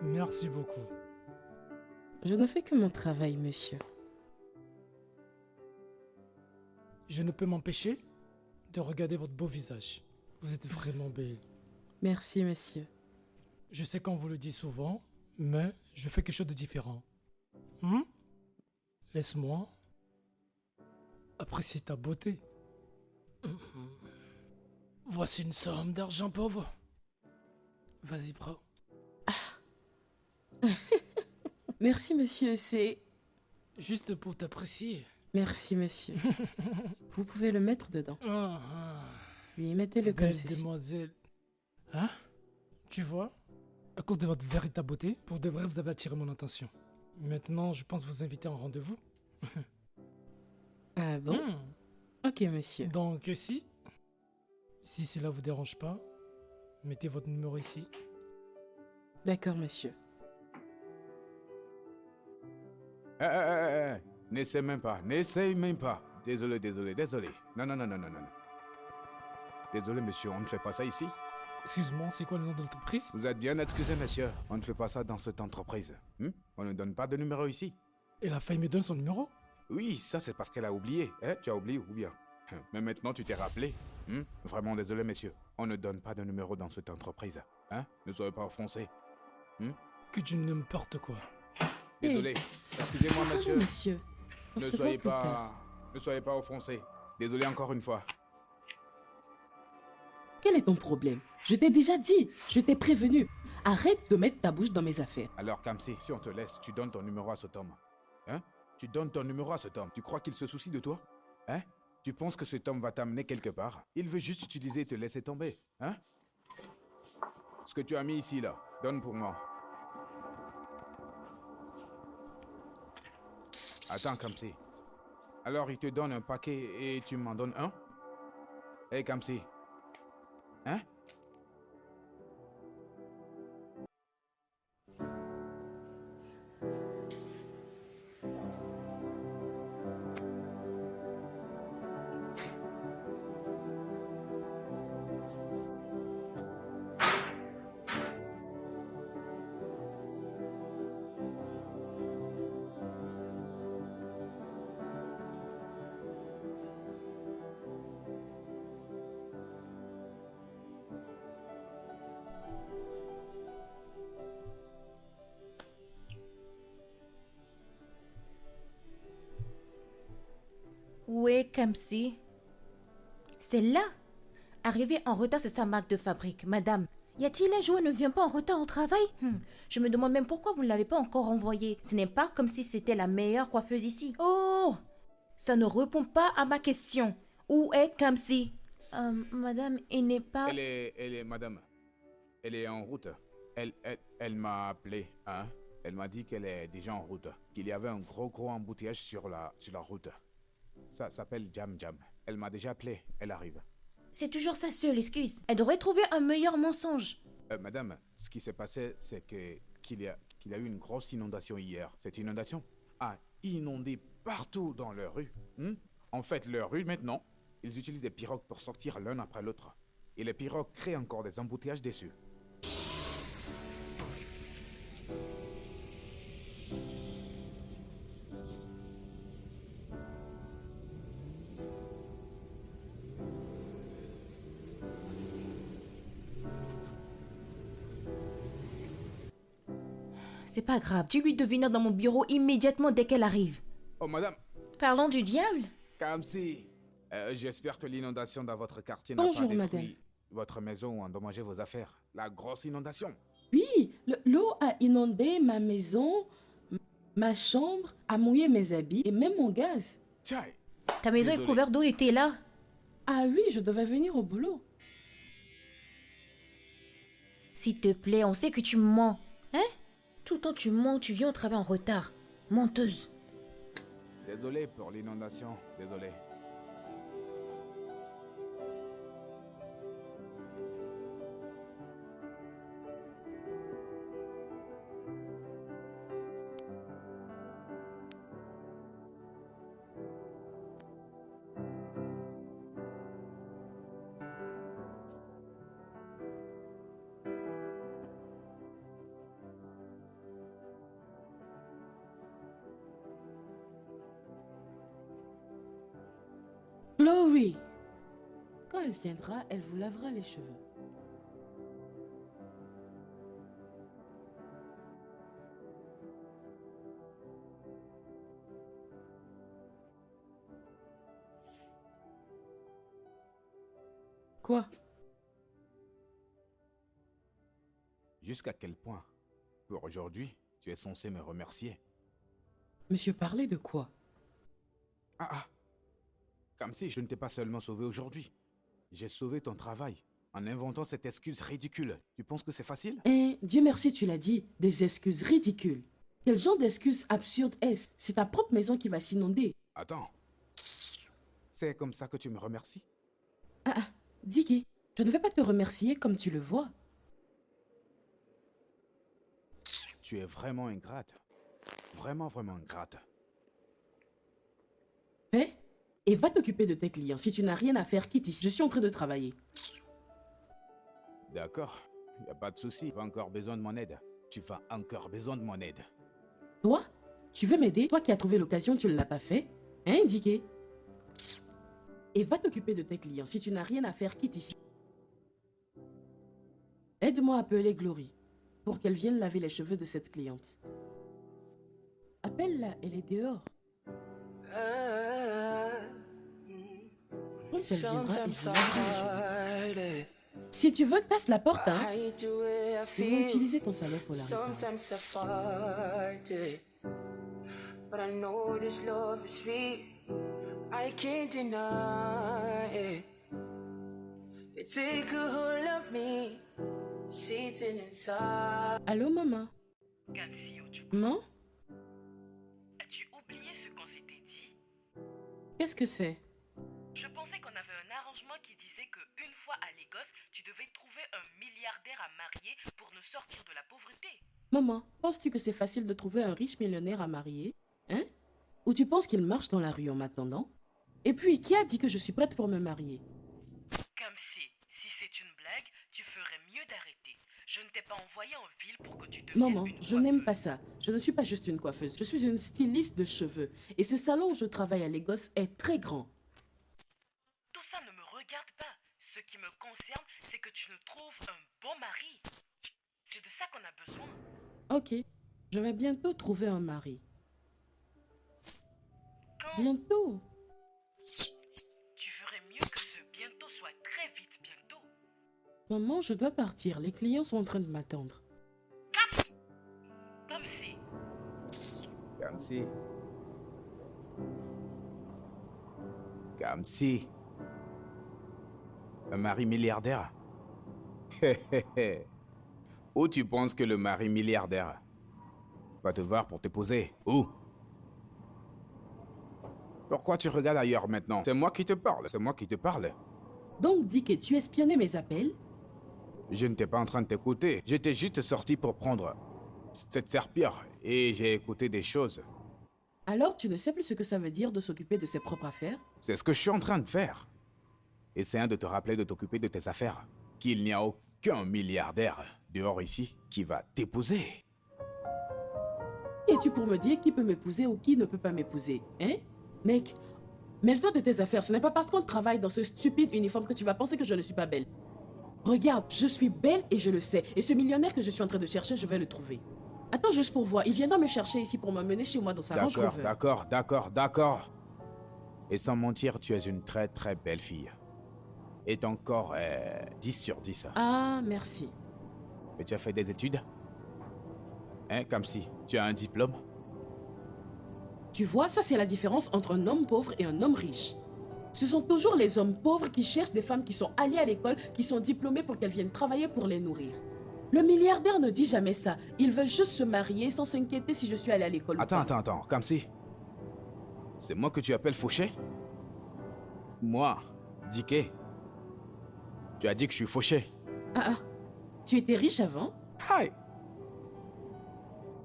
Merci beaucoup. Je ne fais que mon travail, monsieur. Je ne peux m'empêcher de regarder votre beau visage. Vous êtes vraiment belle. Merci, monsieur. Je sais qu'on vous le dit souvent, mais je fais quelque chose de différent. Laisse-moi apprécier ta beauté. Voici une somme d'argent pauvre. Vas-y, prends. Merci, monsieur, c'est... Juste pour t'apprécier. Merci, monsieur. Vous pouvez le mettre dedans. Oui, mettez-le comme Belle ceci. demoiselle. Hein? Tu vois? À cause de votre véritable beauté, pour de vrai, vous avez attiré mon attention. Maintenant, je pense vous inviter en rendez-vous. Ah bon? Ok, monsieur. Donc, si cela vous dérange pas, mettez votre numéro ici. D'accord, monsieur. N'essaie même pas, n'essaie même pas. Désolé. Non. Désolé, monsieur, on ne fait pas ça ici. Excuse-moi, c'est quoi le nom de l'entreprise? Vous êtes bien excusé, monsieur. On ne fait pas ça dans cette entreprise. On ne donne pas de numéro ici. Et la fille me donne son numéro? Oui, ça c'est parce qu'elle a oublié. Tu as oublié ou bien? Mais maintenant tu t'es rappelé. Vraiment désolé, monsieur. On ne donne pas de numéro dans cette entreprise. Ne soyez pas offensé. Que tu n'importe quoi. Désolé. Excusez-moi, Ça va, monsieur. monsieur. On Ne se soyez voit plus tard. Ne soyez pas offensé. Désolé encore une fois. Quel est ton problème? Je t'ai déjà dit. Je t'ai prévenu. Arrête de mettre ta bouche dans mes affaires. Alors, Kamsi, si on te laisse, tu donnes ton numéro à cet homme. Tu donnes ton numéro à cet homme. Tu crois qu'il se soucie de toi? Tu penses que cet homme va t'amener quelque part? Il veut juste utiliser et te laisser tomber. Ce que tu as mis ici, là, donne pour moi. Attends, Kamsi. Alors, il te donne un paquet et tu m'en donnes un? Hey, Kamsi. Où est Kamsi? C'est là. Arriver en retard, c'est sa marque de fabrique. Madame, y a-t-il un jour où elle ne vient pas en retard au travail? Je me demande même pourquoi vous ne l'avez pas encore envoyée. Ce n'est pas comme si c'était la meilleure coiffeuse ici. Oh! Ça ne répond pas à ma question. Où est Kamsi? Madame, il n'est pas... Elle est, madame. Elle est en route. Elle m'a appelé, Elle m'a dit qu'elle est déjà en route. Qu'il y avait un gros embouteillage sur la route. Ça s'appelle Jam Jam. Elle m'a déjà appelé. Elle arrive. C'est toujours sa seule excuse. Elle devrait trouver un meilleur mensonge. Madame, ce qui s'est passé, c'est qu'il y a eu une grosse inondation hier. Cette inondation a inondé partout dans leur rue. En fait, leur rue, maintenant, ils utilisent des pirogues pour sortir l'un après l'autre. Et les pirogues créent encore des embouteillages dessus. C'est pas grave. Dis-lui de venir dans mon bureau immédiatement dès qu'elle arrive. Oh, madame. Parlons du diable. Kamsi, j'espère que l'inondation dans votre quartier n'a pas Bonjour, détruit madame. votre maison ou endommagé vos affaires. La grosse inondation. Oui, l'eau a inondé ma maison, ma chambre, a mouillé mes habits et même mon gaz. Tiens. Ta maison Désolé. est couverte d'eau et t'es là. Ah oui, je devais venir au boulot. S'il te plaît, on sait que tu mens. Tout le temps tu mens, tu viens au travail en retard. Menteuse. Désolé pour l'inondation. Désolé. Glory. Quand elle viendra, elle vous lavera les cheveux. Quoi? Jusqu'à quel point, pour aujourd'hui, tu es censé me remercier? Monsieur parlait de quoi? Ah. Comme si je ne t'ai pas seulement sauvé aujourd'hui. J'ai sauvé ton travail en inventant cette excuse ridicule. Tu penses que c'est facile? Eh, Dieu merci, tu l'as dit, des excuses ridicules. Quel genre d'excuses absurdes est-ce? C'est ta propre maison qui va s'inonder. Attends. C'est comme ça que tu me remercies? Dicky, je ne vais pas te remercier comme tu le vois. Tu es vraiment ingrate. Vraiment, vraiment ingrate. Fais et va t'occuper de tes clients. Si tu n'as rien à faire, quitte ici. Je suis en train de travailler. D'accord. Y a pas de souci. Tu vas encore besoin de mon aide. Tu vas encore besoin de mon aide. Toi, tu veux m'aider? Toi qui as trouvé l'occasion, tu ne l'as pas fait? Hein, Dicky? Et va t'occuper de tes clients. Si tu n'as rien à faire, quitte ici. Aide-moi à appeler Glory pour qu'elle vienne laver les cheveux de cette cliente. Appelle-la, elle est dehors. Quand elle viendra, elle vous lavera les cheveux. Si tu veux, casse la porte, hein. Ils vont utiliser ton salaire pour la réparer. But I know this love is sweet. I can't deny it. It take a hold of me, sitting inside. Allô, maman? Kamsi, Non? as-tu oublié ce qu'on s'était dit? Qu'est-ce que c'est? Je pensais qu'on avait un arrangement qui disait qu'une fois à Lagos, tu devais trouver un milliardaire à marier pour nous sortir de la pauvreté. Maman, penses-tu que c'est facile de trouver un riche millionnaire à marier? Hein? Ou tu penses qu'il marche dans la rue en m'attendant? Et puis, qui a dit que je suis prête pour me marier? Kamsi, si c'est une blague, tu ferais mieux d'arrêter. Je ne t'ai pas envoyé en ville pour que tu deviennes Maman, une je n'aime coiffeuse. pas ça. Je ne suis pas juste une coiffeuse. Je suis une styliste de cheveux. Et ce salon où je travaille à Lagos est très grand. Tout ça ne me regarde pas. Ce qui me concerne, c'est que tu nous trouves un bon mari. C'est de ça qu'on a besoin. Ok, je vais bientôt trouver un mari. Quand Bientôt? tu ferais mieux que ce bientôt soit très vite bientôt. Maman, je dois partir. Les clients sont en train de m'attendre. Kamsi, Kamsi. Kamsi. Un mari milliardaire? Où tu penses que le mari milliardaire va te voir pour te poser? Où? Pourquoi tu regardes ailleurs maintenant? C'est moi qui te parle, c'est moi qui te parle. Donc, dis que tu espionnais mes appels? Je n'étais pas en train de t'écouter. J'étais juste sorti pour prendre cette serpillère et j'ai écouté des choses. Alors, tu ne sais plus ce que ça veut dire de s'occuper de ses propres affaires? C'est ce que je suis en train de faire. Essayant de te rappeler de t'occuper de tes affaires. Qu'il n'y a aucun milliardaire dehors ici qui va t'épouser. Qui es-tu pour me dire qui peut m'épouser ou qui ne peut pas m'épouser? Hein? Mec, mêle-toi de tes affaires. Ce n'est pas parce qu'on travaille dans ce stupide uniforme que tu vas penser que je ne suis pas belle. Regarde, je suis belle et je le sais. Et ce millionnaire que je suis en train de chercher, je vais le trouver. Attends juste pour voir. Il viendra me chercher ici pour m'emmener chez moi dans sa Range Rover. D'accord. Et sans mentir, tu es une très très belle fille. Et ton corps est 10 sur 10. Ah, merci. Et tu as fait des études? Hein, comme si tu as un diplôme? Tu vois, ça c'est la différence entre un homme pauvre et un homme riche. Ce sont toujours les hommes pauvres qui cherchent des femmes qui sont allées à l'école, qui sont diplômées pour qu'elles viennent travailler pour les nourrir. Le milliardaire ne dit jamais ça. Il veut juste se marier sans s'inquiéter si je suis allée à l'école ou pas. Attends, comme si... C'est moi que tu appelles fauché? Moi, Diké. Tu as dit que je suis fauché. Tu étais riche avant? Hi!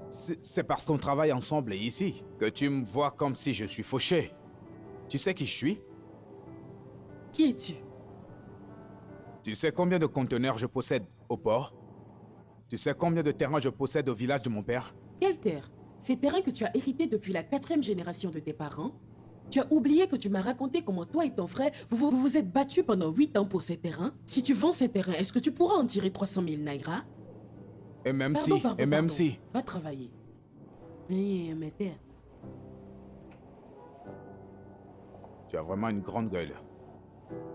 C'est parce qu'on travaille ensemble ici que tu me vois comme si je suis fauché. Tu sais qui je suis? Qui es-tu? Tu sais combien de conteneurs je possède au port? Tu sais combien de terrains je possède au village de mon père? Quelle terre? Ces terrains que tu as hérités depuis la 4e génération de tes parents? Tu as oublié que tu m'as raconté comment toi et ton frère, vous êtes battus pendant 8 ans pour ces terrains. Si tu vends ces terrains, est-ce que tu pourras en tirer 300 000 nairas? Et même Pardon. si. Va travailler. Mais terre. Tu as vraiment une grande gueule.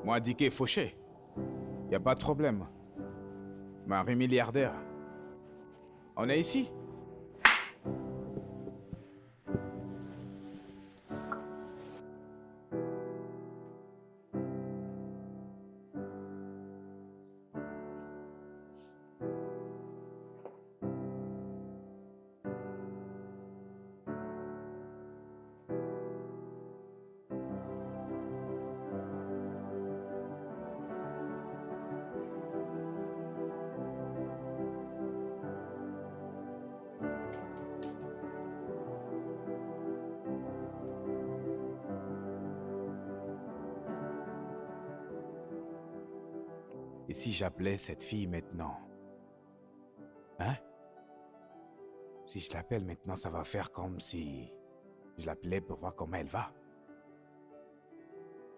Moi, Dicky fauché. Y a pas de problème. Mari milliardaire. On est ici. Et si j'appelais cette fille maintenant? Hein? Si je l'appelle maintenant, ça va faire comme si je l'appelais pour voir comment elle va.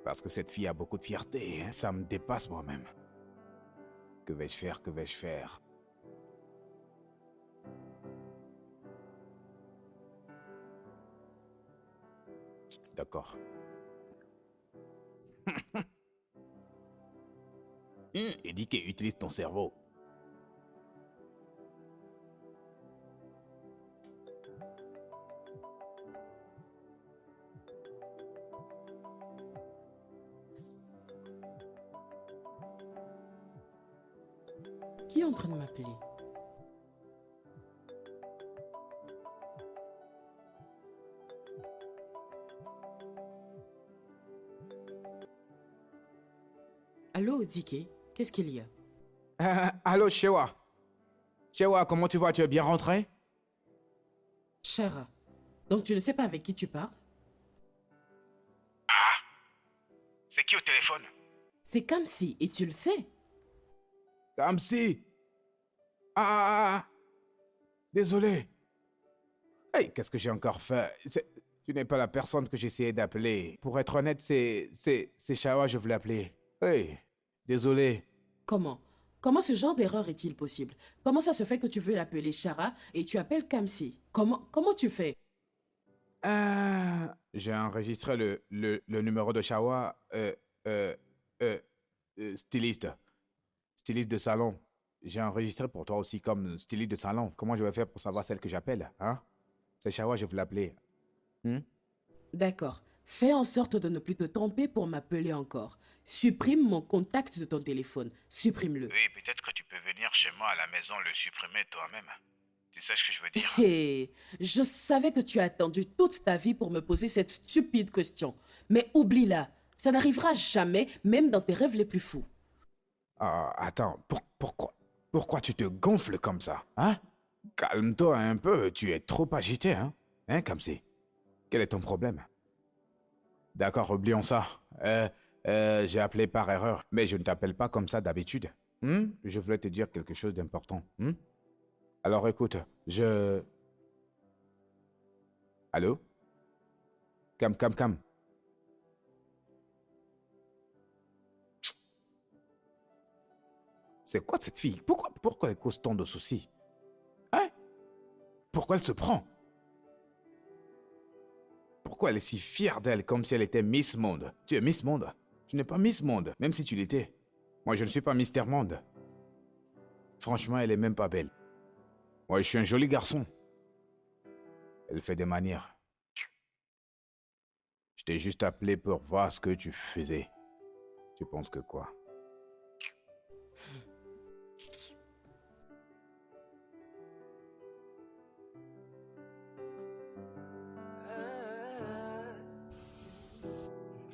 Parce que cette fille a beaucoup de fierté, hein? Ça me dépasse moi-même. Que vais-je faire? Que vais-je faire? D'accord. Et dis qu'il utilise ton cerveau. Qui est en train de m'appeler? Allô, Dicky? Qu'est-ce qu'il y a? Allô, Shewa. Shewa, comment tu vas? Tu es bien rentré? Shara, donc tu ne sais pas avec qui tu parles? Ah! C'est qui au téléphone? C'est Kamsi, et tu le sais. Kamsi! Désolé. Hey, qu'est-ce que j'ai encore fait? Tu n'es pas la personne que j'essayais d'appeler. Pour être honnête, c'est Shewa, je voulais appeler. Hey, désolé. Comment ce genre d'erreur est-il possible? Comment ça se fait que tu veux l'appeler Shara et tu appelles Kamsi? Comment tu fais? J'ai enregistré le numéro de Shewa, styliste. Styliste de salon. J'ai enregistré pour toi aussi comme styliste de salon. Comment je vais faire pour savoir celle que j'appelle, hein? C'est Shewa, je veux l'appeler. D'accord. Fais en sorte de ne plus te tromper pour m'appeler encore. Supprime mon contact de ton téléphone. Supprime-le. Oui, peut-être que tu peux venir chez moi à la maison le supprimer toi-même. Tu sais ce que je veux dire? Hé, je savais que tu as attendu toute ta vie pour me poser cette stupide question. Mais oublie-la. Ça n'arrivera jamais, même dans tes rêves les plus fous. Attends, pourquoi tu te gonfles comme ça, hein? Calme-toi un peu, tu es trop agité, hein? Hein, Kamsi? Quel est ton problème? D'accord, oublions ça. J'ai appelé par erreur, mais je ne t'appelle pas comme ça d'habitude. Je voulais te dire quelque chose d'important. Alors écoute, Allô? Cam. C'est quoi cette fille? Pourquoi elle cause tant de soucis? Hein? Pourquoi elle se prend? Pourquoi elle est si fière d'elle comme si elle était Miss Monde? Tu es Miss Monde. Tu n'es pas Miss Monde, même si tu l'étais. Moi, je ne suis pas Mister Monde. Franchement, elle est même pas belle. Moi, je suis un joli garçon. Elle fait des manières. Je t'ai juste appelé pour voir ce que tu faisais. Tu penses que quoi?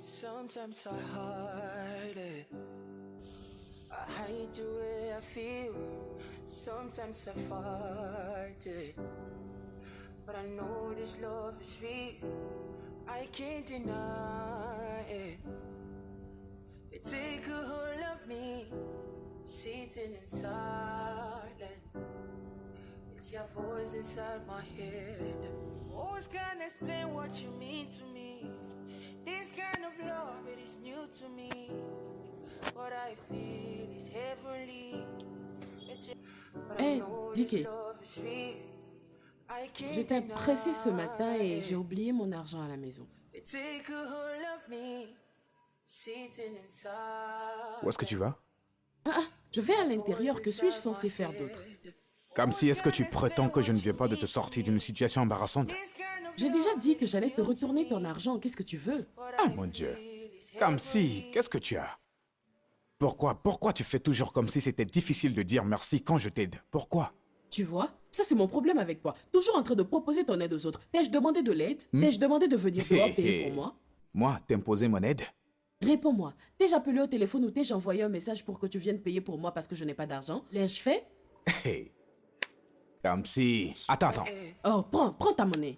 Sometimes I hide it. I hide the way I feel. Sometimes I fight it. But I know this love is real. I can't deny it. You take a hold of me, sitting in silence. It's your voice inside my head. Words can't explain what you mean to me. This kind of love, it is new to me. What I feel is heavenly. Hé, Dicky, j'étais pressée ce matin et j'ai oublié mon argent à la maison. Où est-ce que tu vas? Je vais à l'intérieur, que suis-je censé faire d'autre? Comme si est-ce que tu prétends que je ne viens pas de te sortir d'une situation embarrassante? J'ai déjà dit que j'allais te retourner ton argent, qu'est-ce que tu veux? Ah mon Dieu. Comme si, qu'est-ce que tu as? Pourquoi tu fais toujours comme si c'était difficile de dire merci quand je t'aide? Pourquoi? Tu vois, ça c'est mon problème avec toi. Toujours en train de proposer ton aide aux autres. T'ai-je demandé de l'aide? T'ai-je demandé de venir dehors payer pour moi? Moi, t'imposer mon aide? Réponds-moi. T'ai-je appelé au téléphone ou t'ai-je envoyé un message pour que tu viennes payer pour moi parce que je n'ai pas d'argent? L'ai-je fait? Comme si... Attends. Oh, prends ta monnaie.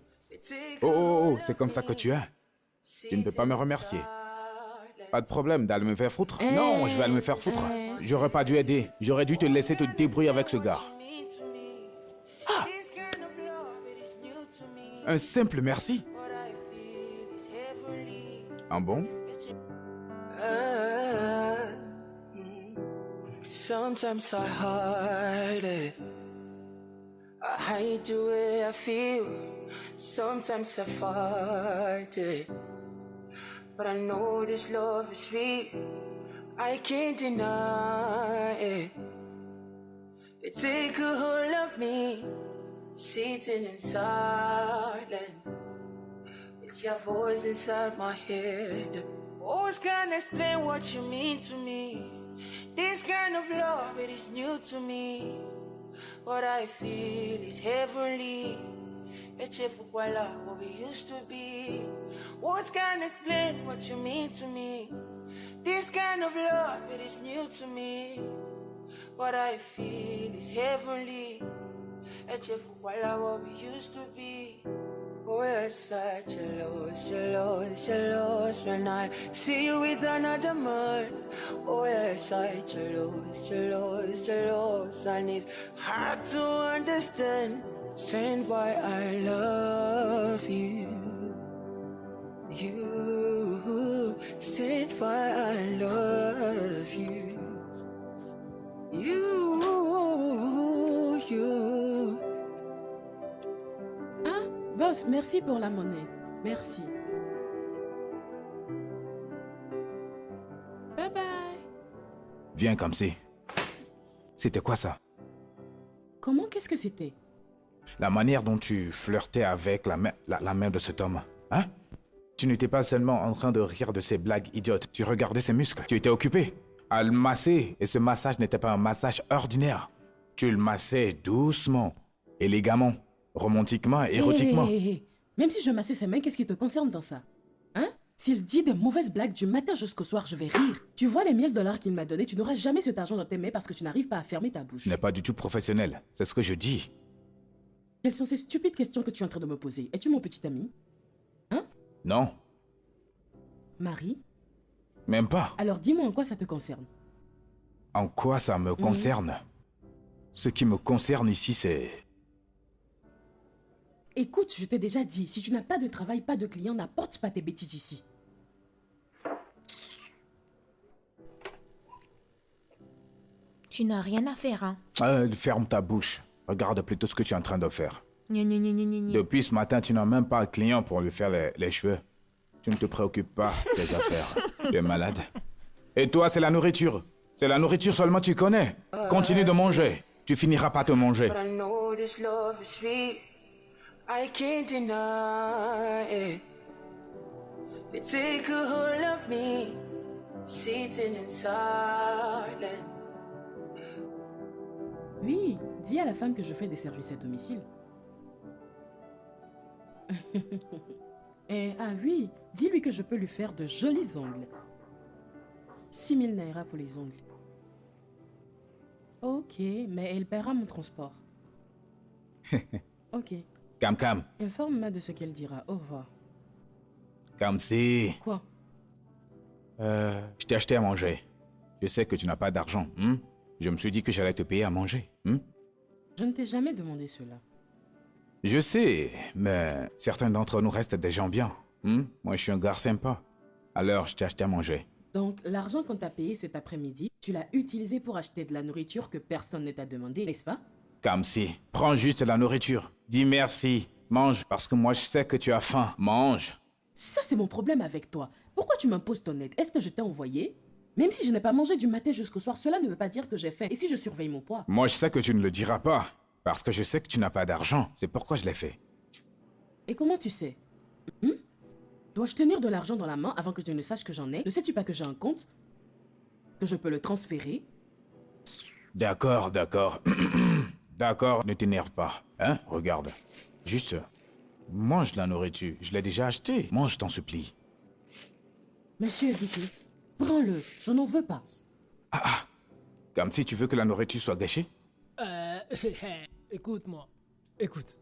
Oh, c'est comme ça que tu es. Tu ne peux pas me remercier. Pas de problème d'aller me faire foutre. Non, je vais aller me faire foutre. J'aurais pas dû aider. J'aurais dû te laisser te débrouiller avec ce gars. Ah! Un simple merci? Un bon? Sometimes I hide it. I hide the way I feel. Sometimes I fight it. But I know this love is real. I can't deny it. You take a hold of me, sitting in silence. It's your voice inside my head. Always can't explain what you mean to me. This kind of love, it is new to me. What I feel is heavenly. It's what we used to be. Words can't explain what you mean to me. This kind of love, it is new to me. What I feel is heavenly. It's what we used to be. Oh, you're such a loss when I see you with another man. Oh, you're such a loss, and it's hard to understand. Saying why I love you. You said why I love you. You. Ah, boss, merci pour la monnaie. Merci. Bye bye. Viens comme si. C'était quoi ça? Comment? Qu'est-ce que c'était? La manière dont tu flirtais avec la mère de cet homme. Hein? Tu n'étais pas seulement en train de rire de ses blagues idiotes. Tu regardais ses muscles. Tu étais occupé à le masser. Et ce massage n'était pas un massage ordinaire. Tu le massais doucement, élégamment, romantiquement, érotiquement. Hey. Même si je massais ses mains, qu'est-ce qui te concerne dans ça? Hein? S'il dit des mauvaises blagues du matin jusqu'au soir, je vais rire. Tu vois les $1000 qu'il m'a donné, tu n'auras jamais cet argent dans tes mains parce que tu n'arrives pas à fermer ta bouche. Ce n'est pas du tout professionnel. C'est ce que je dis. Quelles sont ces stupides questions que tu es en train de me poser? Es-tu mon petit ami? Hein? Non. Marie? Même pas. Alors dis-moi en quoi ça te concerne? En quoi ça me concerne? Ce qui me concerne ici, c'est... Écoute, je t'ai déjà dit, si tu n'as pas de travail, pas de clients, n'apporte pas tes bêtises ici. Tu n'as rien à faire, hein? Ferme ta bouche. Regarde plutôt ce que tu es en train de faire. Gna, gna, gna, gna, gna. Depuis ce matin, tu n'as même pas de client pour lui faire les cheveux. Tu ne te préoccupes pas des affaires. Tu es malade. Et toi, c'est la nourriture. C'est la nourriture seulement tu connais. Continue de manger. Tu finiras par te manger. But I know this love is real. I can't deny it. You take a hold of me, sitting in silence. Oui, dis à la femme que je fais des services à domicile. Oui, dis-lui que je peux lui faire de jolis ongles. 6000 naira pour les ongles. Ok, mais elle paiera mon transport. Ok. Cam. Informe-moi de ce qu'elle dira. Au revoir. Comme si... Quoi? Je t'ai acheté à manger. Je sais que tu n'as pas d'argent. Je me suis dit que j'allais te payer à manger. Je ne t'ai jamais demandé cela. Je sais, mais certains d'entre nous restent des gens bien. Moi, je suis un gars sympa. Alors, je t'ai acheté à manger. Donc, l'argent qu'on t'a payé cet après-midi, tu l'as utilisé pour acheter de la nourriture que personne ne t'a demandé, n'est-ce pas? Kamsi, prends juste la nourriture. Dis merci. Mange, parce que moi, je sais que tu as faim. Mange. Ça, c'est mon problème avec toi. Pourquoi tu m'imposes ton aide? Est-ce que je t'ai envoyé? Même si je n'ai pas mangé du matin jusqu'au soir, cela ne veut pas dire que j'ai faim. Et si je surveille mon poids? Moi, je sais que tu ne le diras pas. Parce que je sais que tu n'as pas d'argent. C'est pourquoi je l'ai fait. Et comment tu sais? Dois-je tenir de l'argent dans la main avant que je ne sache que j'en ai? Ne sais-tu pas que j'ai un compte? Que je peux le transférer? D'accord, d'accord. D'accord, ne t'énerve pas. Hein? Regarde. Juste, mange la nourriture. Je l'ai déjà acheté. Mange, t'en supplie. Monsieur Dicky, prends-le, je n'en veux pas. Comme si tu veux que la nourriture soit gâchée? Écoute-moi. Écoute,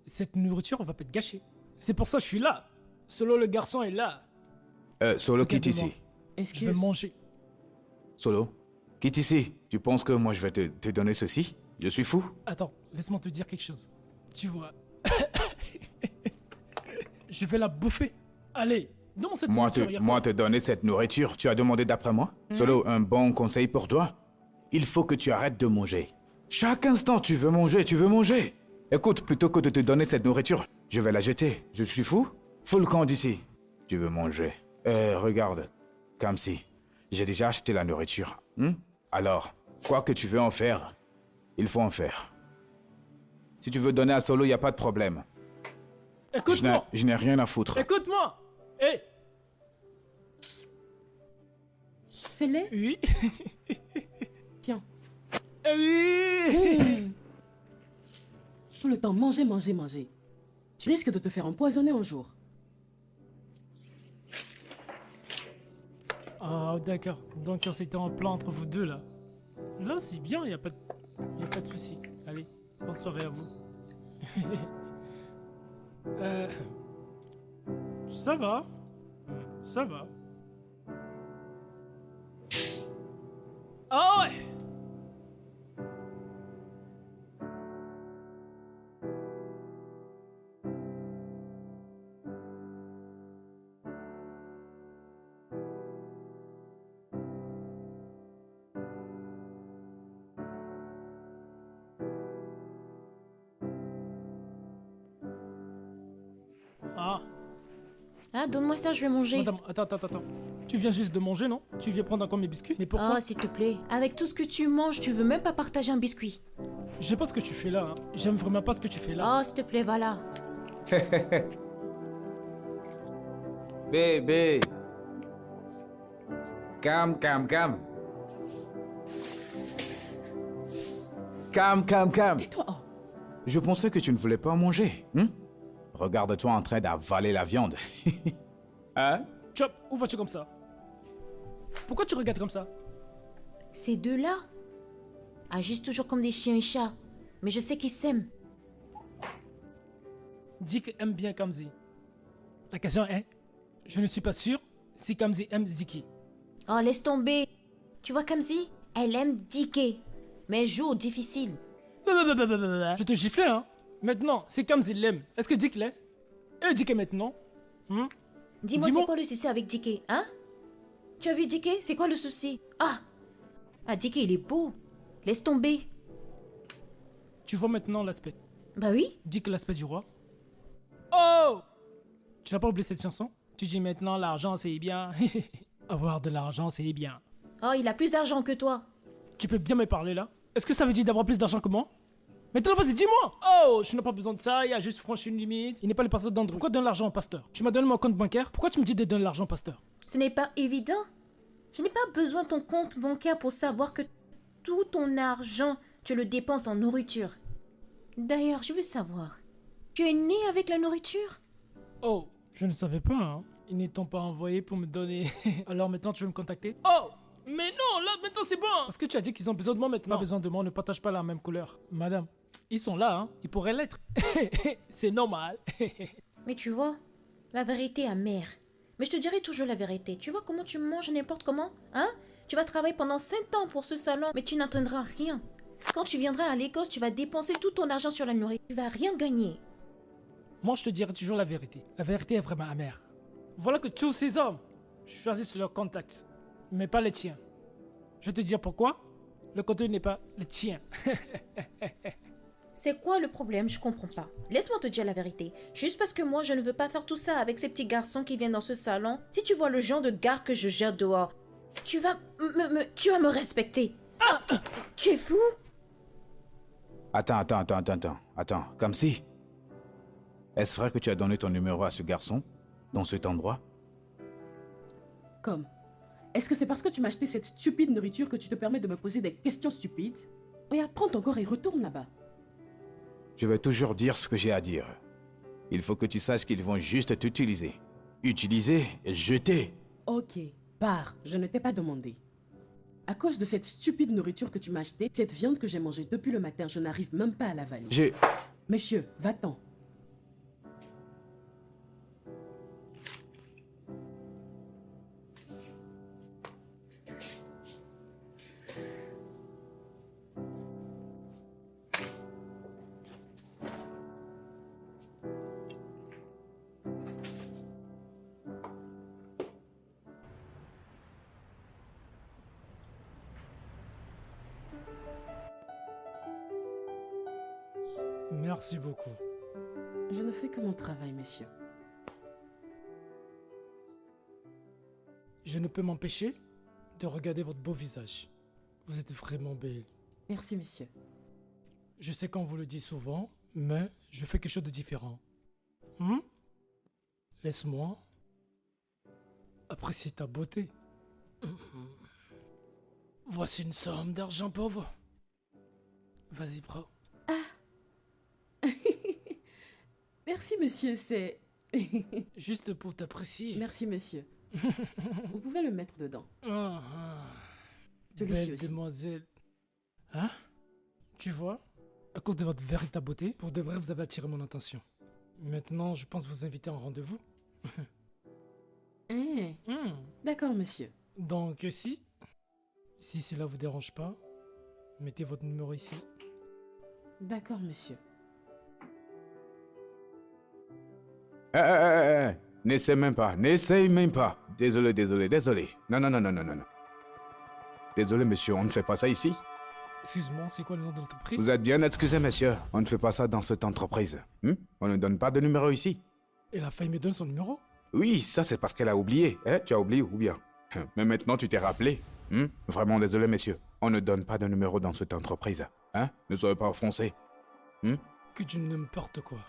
cette nourriture va pas être gâchée. C'est pour ça que je suis là. Solo le garçon est là. Solo, quitte Regarde-moi. ici. Je Excuse. vais manger. Solo, quitte ici. Tu penses que moi je vais te donner ceci? Je suis fou? Attends, laisse-moi te dire quelque chose. Tu vois. Je vais la bouffer. Allez, donne-moi cette nourriture. y a quoi? Moi te donner cette nourriture, tu as demandé d'après moi? Solo, un bon conseil pour toi? Il faut que tu arrêtes de manger. Chaque instant, tu veux manger, tu veux manger. Écoute, plutôt que de te donner cette nourriture, je vais la jeter. Je suis fou? Fous le camp d'ici. Tu veux manger. Regarde, Kamsi, j'ai déjà acheté la nourriture. Alors, quoi que tu veux en faire, il faut en faire. Si tu veux donner à Solo, il n'y a pas de problème. Écoute-moi. Je n'ai rien à foutre. Écoute-moi. Hé. C'est laid? Oui. Tiens. Oui. Tout le temps, manger, manger, manger. Tu risques de te faire empoisonner un jour. Ah, d'accord. Donc, c'était un plan entre vous deux, là. Là, c'est bien, y a pas de souci. Allez, bonne soirée à vous. Ça va. Ça va. Ah ouais. Ah, Ah, donne-moi ça, je vais manger. madame, attends. Tu viens juste de manger, non? Tu viens prendre encore mes biscuits? Mais pourquoi? Ah, s'il te plaît. Avec tout ce que tu manges, tu veux même pas partager un biscuit. J'aime pas ce que tu fais là. Hein. J'aime vraiment pas ce que tu fais là. Oh, s'il te plaît, voilà. Bébé. Calme. Calme. Tais-toi. Oh. Je pensais que tu ne voulais pas manger. Regarde-toi en train d'avaler la viande. Hein? Chop, où vas-tu comme ça? Pourquoi tu regardes comme ça? Ces deux-là agissent toujours comme des chiens et chats. Mais je sais qu'ils s'aiment. Dick aime bien Kamzi. La question est, je ne suis pas sûr si Kamzi aime Ziki. Oh, laisse tomber. Tu vois Kamzi? Elle aime Dicky. Mais jour difficile. Je te giflais, hein? Maintenant, c'est Kamzi l'aime. Est-ce que Dick l'aime? Et Dick est maintenant? Dis-moi, Dis-moi. c'est quoi le souci avec Dicky, hein? Tu as vu Dicky? C'est quoi le souci? Ah, Dicky, il est beau. Laisse tomber. Tu vois maintenant l'aspect. Bah oui. Dick l'aspect du roi. Oh! Tu n'as pas oublié cette chanson? Tu dis maintenant l'argent c'est bien. Avoir de l'argent c'est bien. Oh, il a plus d'argent que toi. Tu peux bien me parler là? Est-ce que ça veut dire d'avoir plus d'argent que moi? Maintenant, vas-y, dis-moi! Oh, je n'ai pas besoin de ça, il a juste franchi une limite. Il n'est pas le pasteur d'Andrew. Pourquoi donner l'argent au pasteur? Tu m'as donné mon compte bancaire, pourquoi tu me dis de donner l'argent au pasteur? Ce n'est pas évident. Je n'ai pas besoin de ton compte bancaire pour savoir que tout ton argent, tu le dépenses en nourriture. D'ailleurs, je veux savoir, tu es né avec la nourriture? Oh, je ne savais pas, hein. Ils n'étant pas envoyés pour me donner. Alors maintenant, tu veux me contacter? Oh! Mais non, là, maintenant c'est bon! Parce que tu as dit qu'ils ont besoin de moi maintenant. Pas besoin de moi, on ne partage pas la même couleur. Madame, ils sont là, hein. Ils pourraient l'être. C'est normal. Mais tu vois, la vérité est amère. Mais je te dirai toujours la vérité. Tu vois comment tu manges n'importe comment? Hein? Tu vas travailler pendant 5 ans pour ce salon, mais tu n'atteindras rien. Quand tu viendras à l'Écosse, tu vas dépenser tout ton argent sur la nourriture. Tu vas rien gagner. Moi, je te dirai toujours la vérité. La vérité est vraiment amère. Voilà que tous ces hommes, choisissent leurs contacts, mais pas les tiens. Je vais te dire pourquoi. Le contenu n'est pas le tien. C'est quoi le problème? Je comprends pas. Laisse-moi te dire la vérité. Juste parce que moi, je ne veux pas faire tout ça avec ces petits garçons qui viennent dans ce salon. Si tu vois le genre de gars que je gère dehors, tu vas me respecter. Ah, tu es fou? Attends. Comme si. Est-ce vrai que tu as donné ton numéro à ce garçon, dans cet endroit? Comme? Est-ce que c'est parce que tu m'as acheté cette stupide nourriture que tu te permets de me poser des questions stupides? Regarde, prends ton corps et retourne là-bas. Je vais toujours dire ce que j'ai à dire. Il faut que tu saches qu'ils vont juste t'utiliser. Utiliser et jeter. Ok, pars, je ne t'ai pas demandé. À cause de cette stupide nourriture que tu m'as achetée, cette viande que j'ai mangée depuis le matin, je n'arrive même pas à l'avaler. Monsieur, va-t'en. Merci beaucoup. Je ne fais que mon travail, monsieur. Je ne peux m'empêcher de regarder votre beau visage. Vous êtes vraiment belle. Merci, monsieur. Je sais qu'on vous le dit souvent, mais je fais quelque chose de différent. Laisse-moi apprécier ta beauté. Voici une somme d'argent pauvre. Vas-y, prends. Merci, monsieur, c'est... Juste pour t'apprécier. Merci, monsieur. Vous pouvez le mettre dedans. Celui-ci Belle aussi. demoiselle. Hein? Tu vois? À cause de votre véritable beauté, pour de vrai, vous avez attiré mon attention. Maintenant, je pense vous inviter à un rendez-vous. D'accord, monsieur. Donc, si cela vous dérange pas, mettez votre numéro ici. D'accord, monsieur. N'essaie même pas. Désolé. Non. Désolé, monsieur, on ne fait pas ça ici. Excuse-moi, c'est quoi le nom de l'entreprise? Vous êtes bien excusé, monsieur. On ne fait pas ça dans cette entreprise. On ne donne pas de numéro ici. Elle a failli me donner son numéro? Oui, ça c'est parce qu'elle a oublié. Tu as oublié ou bien? Mais maintenant tu t'es rappelé. Vraiment désolé, monsieur. On ne donne pas de numéro dans cette entreprise. Ne soyez pas offensé. Que tu n'importe quoi.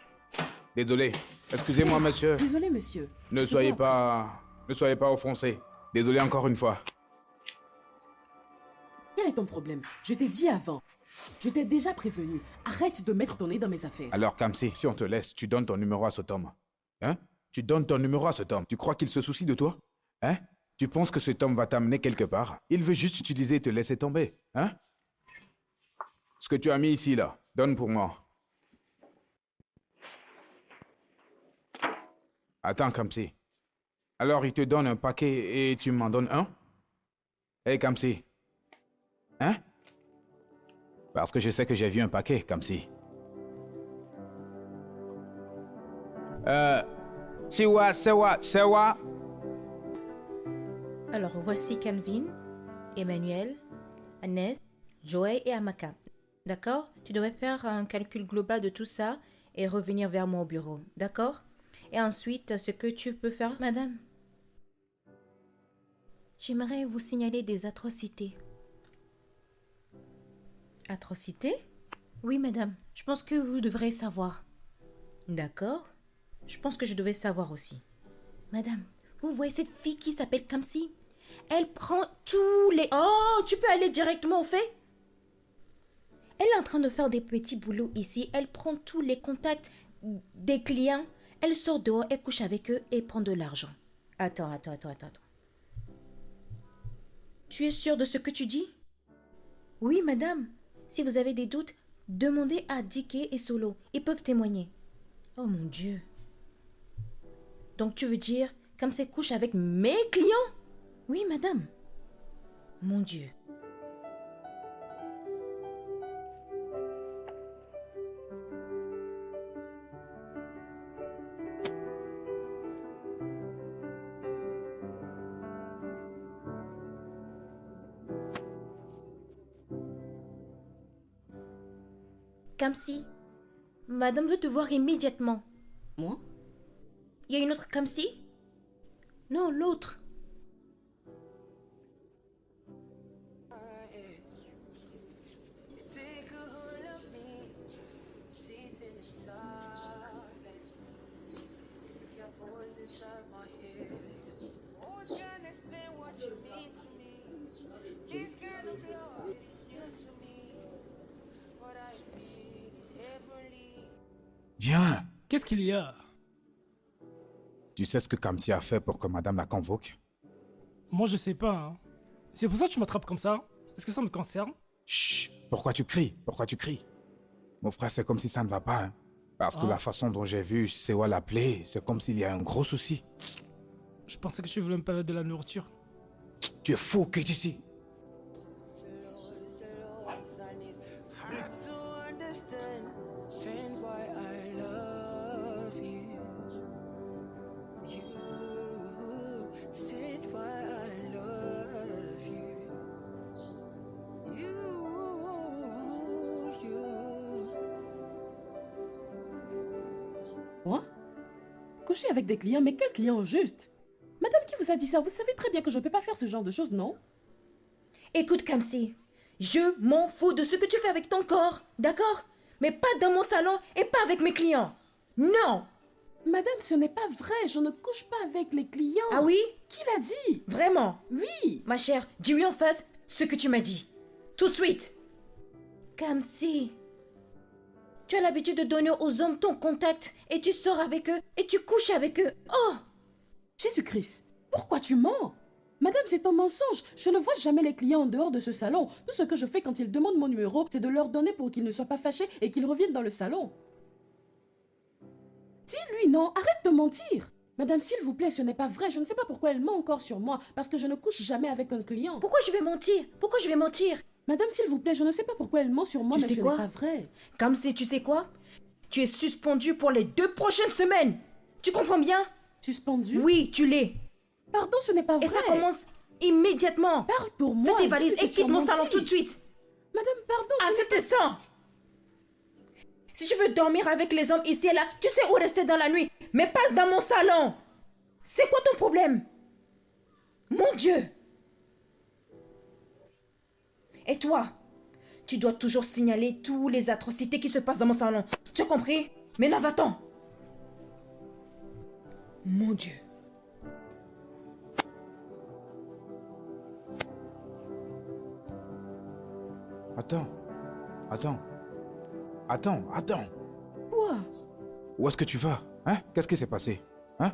Désolé. Excusez-moi, monsieur. Désolé, monsieur. Ne C'est soyez bon. pas offensé. Désolé encore une fois. Quel est ton problème? Je t'ai dit avant. Je t'ai déjà prévenu. Arrête de mettre ton nez dans mes affaires. Alors, Kamsi, si on te laisse, tu donnes ton numéro à cet homme. Tu donnes ton numéro à cet homme. Tu crois qu'il se soucie de toi? Tu penses que cet homme va t'amener quelque part? Il veut juste t'utiliser et te laisser tomber. Ce que tu as mis ici, là, donne pour moi. Attends, Kamsi. Alors, il te donne un paquet et tu m'en donnes un? Hé, Kamsi. Parce que je sais que j'ai vu un paquet, Kamsi. Sewa. Alors, voici Calvin, Emmanuel, Agnès, Joey et Amaka. D'accord? Tu devrais faire un calcul global de tout ça et revenir vers moi au bureau. D'accord? Et ensuite, ce que tu peux faire, madame. J'aimerais vous signaler des atrocités. Atrocités? Oui, madame. Je pense que vous devrez savoir. D'accord? Je pense que je devais savoir aussi. Madame, vous voyez cette fille qui s'appelle Kamsi? Elle prend tous les... Oh, tu peux aller directement au fait? Elle est en train de faire des petits boulots ici. Elle prend tous les contacts des clients. Elle sort dehors, elle couche avec eux et prend de l'argent. Attends. Tu es sûre de ce que tu dis? Oui, madame. Si vous avez des doutes, demandez à Dicky et Solo. Ils peuvent témoigner. Oh mon Dieu. Donc tu veux dire, comme c'est couche avec mes clients? Oui, madame. Mon Dieu. Kamsi, madame veut te voir immédiatement. Moi? Il y a une autre Kamsi? Non, l'autre. Take a hold of me, sitting inside. It's your voice inside my head. Words can't explain what you mean to me. This kind of love is new to me. What I feel is heavenly. Viens. Qu'est-ce qu'il y a? Tu sais ce que Kamsi a fait pour que madame la convoque? Moi, je sais pas. Hein. C'est pour ça que tu m'attrapes comme ça? Est-ce que ça me concerne? Chut. Pourquoi tu cries? Pourquoi tu cries? Mon frère, c'est comme si ça ne va pas. Hein. Parce que la façon dont j'ai vu Sewa l'appeler, c'est comme s'il y a un gros souci. Je pensais que tu voulais me parler de la nourriture. Tu es fou, quitte ici. Hard to understand, saying why I love you. You said why I love you. You. Moi? Coucher avec des clients, mais quel client juste? Madame qui vous a dit ça, vous savez très bien que je ne peux pas faire ce genre de choses, non? Écoute, Kamsi, je m'en fous de ce que tu fais avec ton corps, d'accord? Mais pas dans mon salon et pas avec mes clients. Non! Madame, ce n'est pas vrai, je ne couche pas avec les clients. Ah oui? Qui l'a dit? Vraiment? Oui. Ma chère, dis-lui en face ce que tu m'as dit. Tout de suite. Kamsi, tu as l'habitude de donner aux hommes ton contact et tu sors avec eux et tu couches avec eux. Oh! Jésus-Christ, pourquoi tu mens? Madame, c'est un mensonge. Je ne vois jamais les clients en dehors de ce salon. Tout ce que je fais quand ils demandent mon numéro, c'est de leur donner pour qu'ils ne soient pas fâchés et qu'ils reviennent dans le salon. Dis-lui non, arrête de mentir. Madame, s'il vous plaît, ce n'est pas vrai. Je ne sais pas pourquoi elle ment encore sur moi, parce que je ne couche jamais avec un client. Pourquoi je vais mentir? Pourquoi je vais mentir? Madame, s'il vous plaît, je ne sais pas pourquoi elle ment sur moi, Tu mais sais ce quoi? n'est pas vrai. Kamsi, tu sais quoi? Tu es suspendu pour les 2 prochaines semaines. Tu comprends bien? Suspendu? Oui, tu l'es. Pardon, ce n'est pas vrai. Et ça commence immédiatement. Parle pour moi. Fais tes dis valises que et tu as quitte mon menti. salon tout de suite. Madame, pardon. Ah, c'était ça. Si tu veux dormir avec les hommes ici et là, tu sais où rester dans la nuit, mais pas dans mon salon. C'est quoi ton problème? Mon Dieu. Et toi, tu dois toujours signaler toutes les atrocités qui se passent dans mon salon. Tu as compris? Maintenant, va-t'en. Mon Dieu. Attends. Attends. Quoi? Où est-ce que tu vas? Hein? Qu'est-ce qui s'est passé? Hein?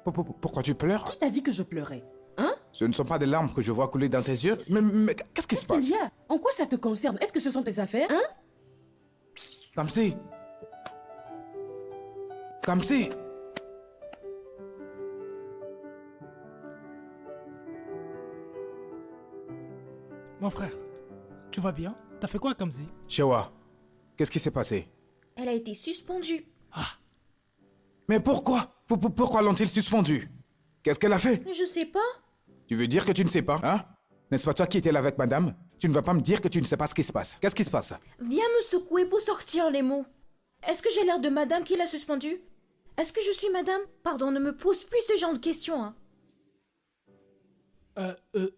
Pourquoi tu pleures? Qui t'a dit que je pleurais? Hein? Ce ne sont pas des larmes que je vois couler dans tes yeux. Mais qu'est-ce qui se passe? Qu'est-ce qu'il y a? En quoi ça te concerne? Est-ce que ce sont tes affaires? Hein? Kamsi! Kamsi! Mon frère, tu vas bien? T'as fait quoi, Kamsi? Shewa, qu'est-ce qui s'est passé? Elle a été suspendue. Mais pourquoi? Pourquoi l'ont-ils suspenddu? Qu'est-ce qu'elle a fait? Je sais pas. Tu veux dire que tu ne sais pas, hein? N'est-ce pas toi qui étais là avec madame? Tu ne vas pas me dire que tu ne sais pas ce qui se passe. Qu'est-ce qui se passe? Viens me secouer pour sortir les mots. Est-ce que j'ai l'air de madame qui l'a suspendue? Est-ce que je suis madame? Pardon, ne me pose plus ce genre de questions, hein.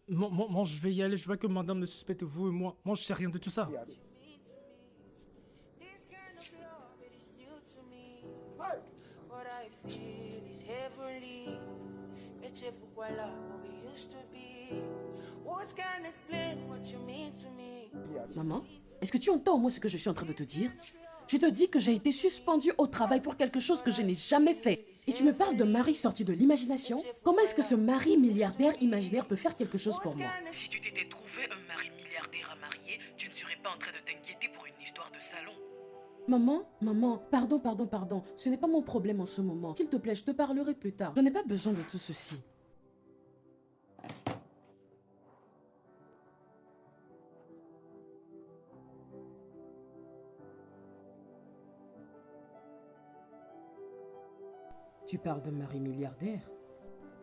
Moi, je vais y aller. Je vois que madame me suspecte, vous et moi. Moi, je sais rien de tout ça. This kind of love, it is new to me. What I feel is heavenly. Voilà, what we used to be. Words can't explain what you mean to me. Maman, est-ce que tu entends au moins ce que je suis en train de te dire? Je te dis que j'ai été suspendue au travail pour quelque chose que je n'ai jamais fait. Et tu me parles de mari sorti de l'imagination? Comment est-ce que ce mari milliardaire imaginaire peut faire quelque chose pour moi? Si tu t'étais trouvé un mari milliardaire à marier, tu ne serais pas en train de t'inquiéter pour une histoire de salon. Maman, pardon. Ce n'est pas mon problème en ce moment. S'il te plaît, je te parlerai plus tard. Je n'ai pas besoin de tout ceci. Tu parles de mari milliardaire?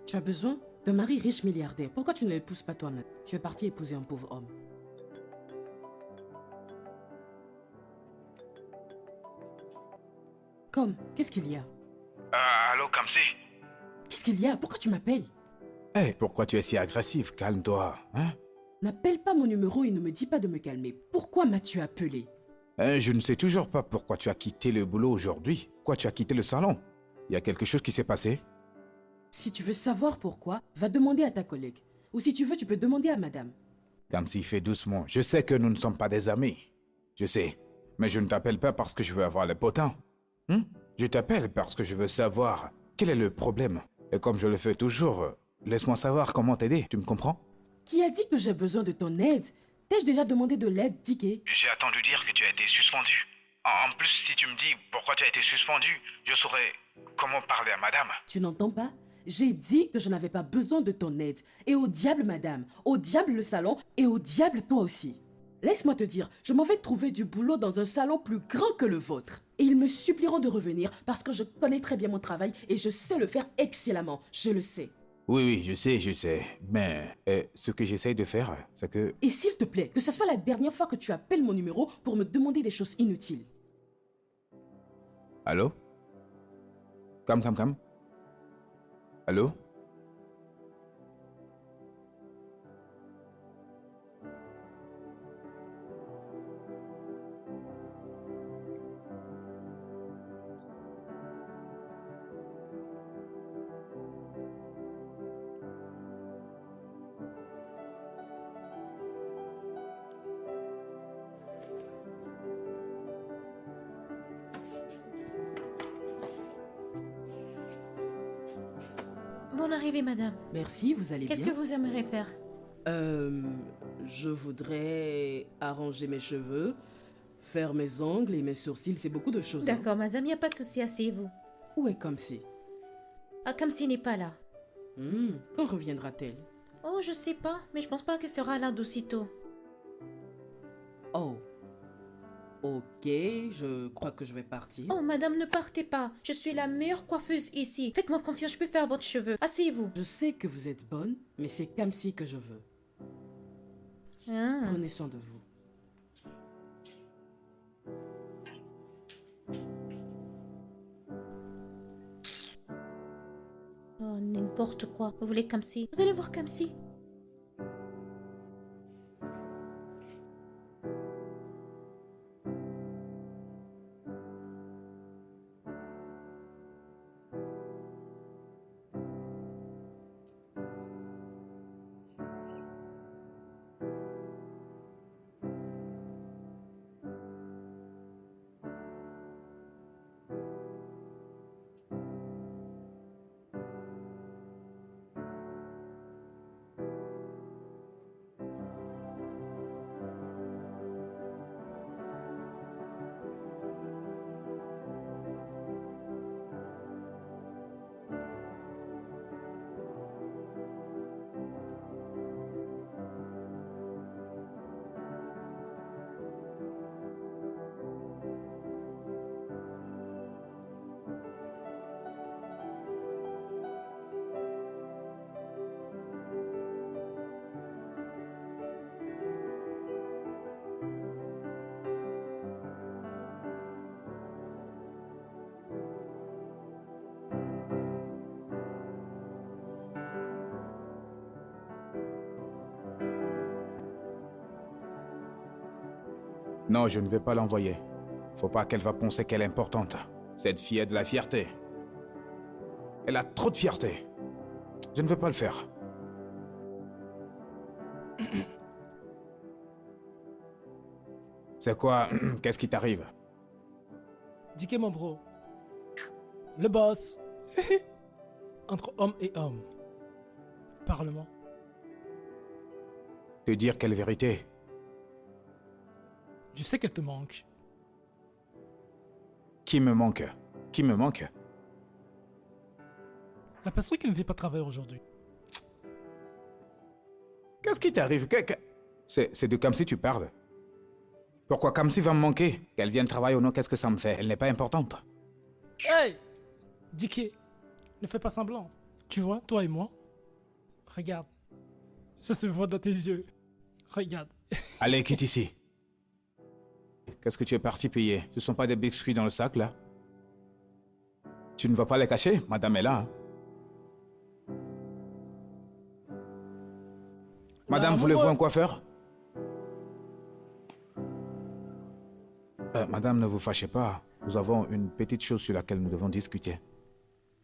Tu as besoin d'un mari riche milliardaire. Pourquoi tu ne l'épouses pas toi-même? Tu es parti épouser un pauvre homme. Comme, qu'est-ce qu'il y a? Allô, Kamsi? Qu'est-ce qu'il y a? Pourquoi tu m'appelles? Hé, pourquoi tu es si agressif? Calme-toi, hein? N'appelle pas mon numéro et ne me dis pas de me calmer. Pourquoi m'as-tu appelé? Je ne sais toujours pas pourquoi tu as quitté le boulot aujourd'hui. Pourquoi tu as quitté le salon? Il y a quelque chose qui s'est passé? Si tu veux savoir pourquoi, va demander à ta collègue. Ou si tu veux, tu peux demander à madame. Kamsi, fais doucement. Je sais que nous ne sommes pas des amis. Je sais. Mais je ne t'appelle pas parce que je veux avoir le potin. Je t'appelle parce que je veux savoir quel est le problème. Et comme je le fais toujours, laisse-moi savoir comment t'aider. Tu me comprends? Qui a dit que j'ai besoin de ton aide? T'ai-je déjà demandé de l'aide, Dicky? J'ai attendu dire que tu as été suspendu. En plus, si tu me dis pourquoi tu as été suspendu, je saurai comment parler à madame. Tu n'entends pas? J'ai dit que je n'avais pas besoin de ton aide. Et au diable, madame. Au diable le salon et au diable toi aussi. Laisse-moi te dire, je m'en vais trouver du boulot dans un salon plus grand que le vôtre. Et ils me supplieront de revenir parce que je connais très bien mon travail et je sais le faire excellemment. Je le sais. Oui, je sais. Mais ce que j'essaye de faire, c'est que... Et s'il te plaît, que ce soit la dernière fois que tu appelles mon numéro pour me demander des choses inutiles. Allô? Cam. Allô? Bonne arrivée, madame. Merci, vous allez bien? Qu'est-ce que vous aimeriez faire? Je voudrais arranger mes cheveux, faire mes ongles et mes sourcils, c'est beaucoup de choses. hein. D'accord, madame, il n'y a pas de souci, asseyez-vous. Où est Kamsi? Ah, comme s'il n'est pas là. Quand reviendra-t-elle? Oh, je sais pas, mais je pense pas qu'elle sera là d'aussitôt. Oh. Ok, je crois que je vais partir. Oh, madame, ne partez pas. Je suis la meilleure coiffeuse ici. Faites-moi confiance, je peux faire votre cheveux. Asseyez-vous. Je sais que vous êtes bonne, mais c'est Kamsi que je veux. Ah. Prenez soin de vous. Oh, n'importe quoi. Vous voulez Kamsi? Vous allez voir Kamsi. Non, je ne vais pas l'envoyer. Faut pas qu'elle va penser qu'elle est importante. Cette fille a de la fierté. Elle a trop de fierté. Je ne veux pas le faire. C'est quoi? Qu'est-ce qui t'arrive? Dicky, mon bro. Le boss. Entre homme et homme. Parlement. Te dire quelle vérité? Je sais qu'elle te manque. Qui me manque? Qui me manque? La personne qui ne veut pas travailler aujourd'hui. Qu'est-ce qui t'arrive? C'est de Kamsi tu parles. Pourquoi Kamsi va me manquer? Qu'elle vienne travailler ou non, qu'est-ce que ça me fait? Elle n'est pas importante. Hey! Dicky, ne fais pas semblant. Tu vois, toi et moi, regarde. Ça se voit dans tes yeux. Regarde. Allez, quitte ici. Qu'est-ce que tu es parti payer? Ce sont pas des biscuits dans le sac, là? Tu ne vas pas les cacher, madame est là. Hein. Madame, voulez-vous un coiffeur? Madame, ne vous fâchez pas. Nous avons une petite chose sur laquelle nous devons discuter.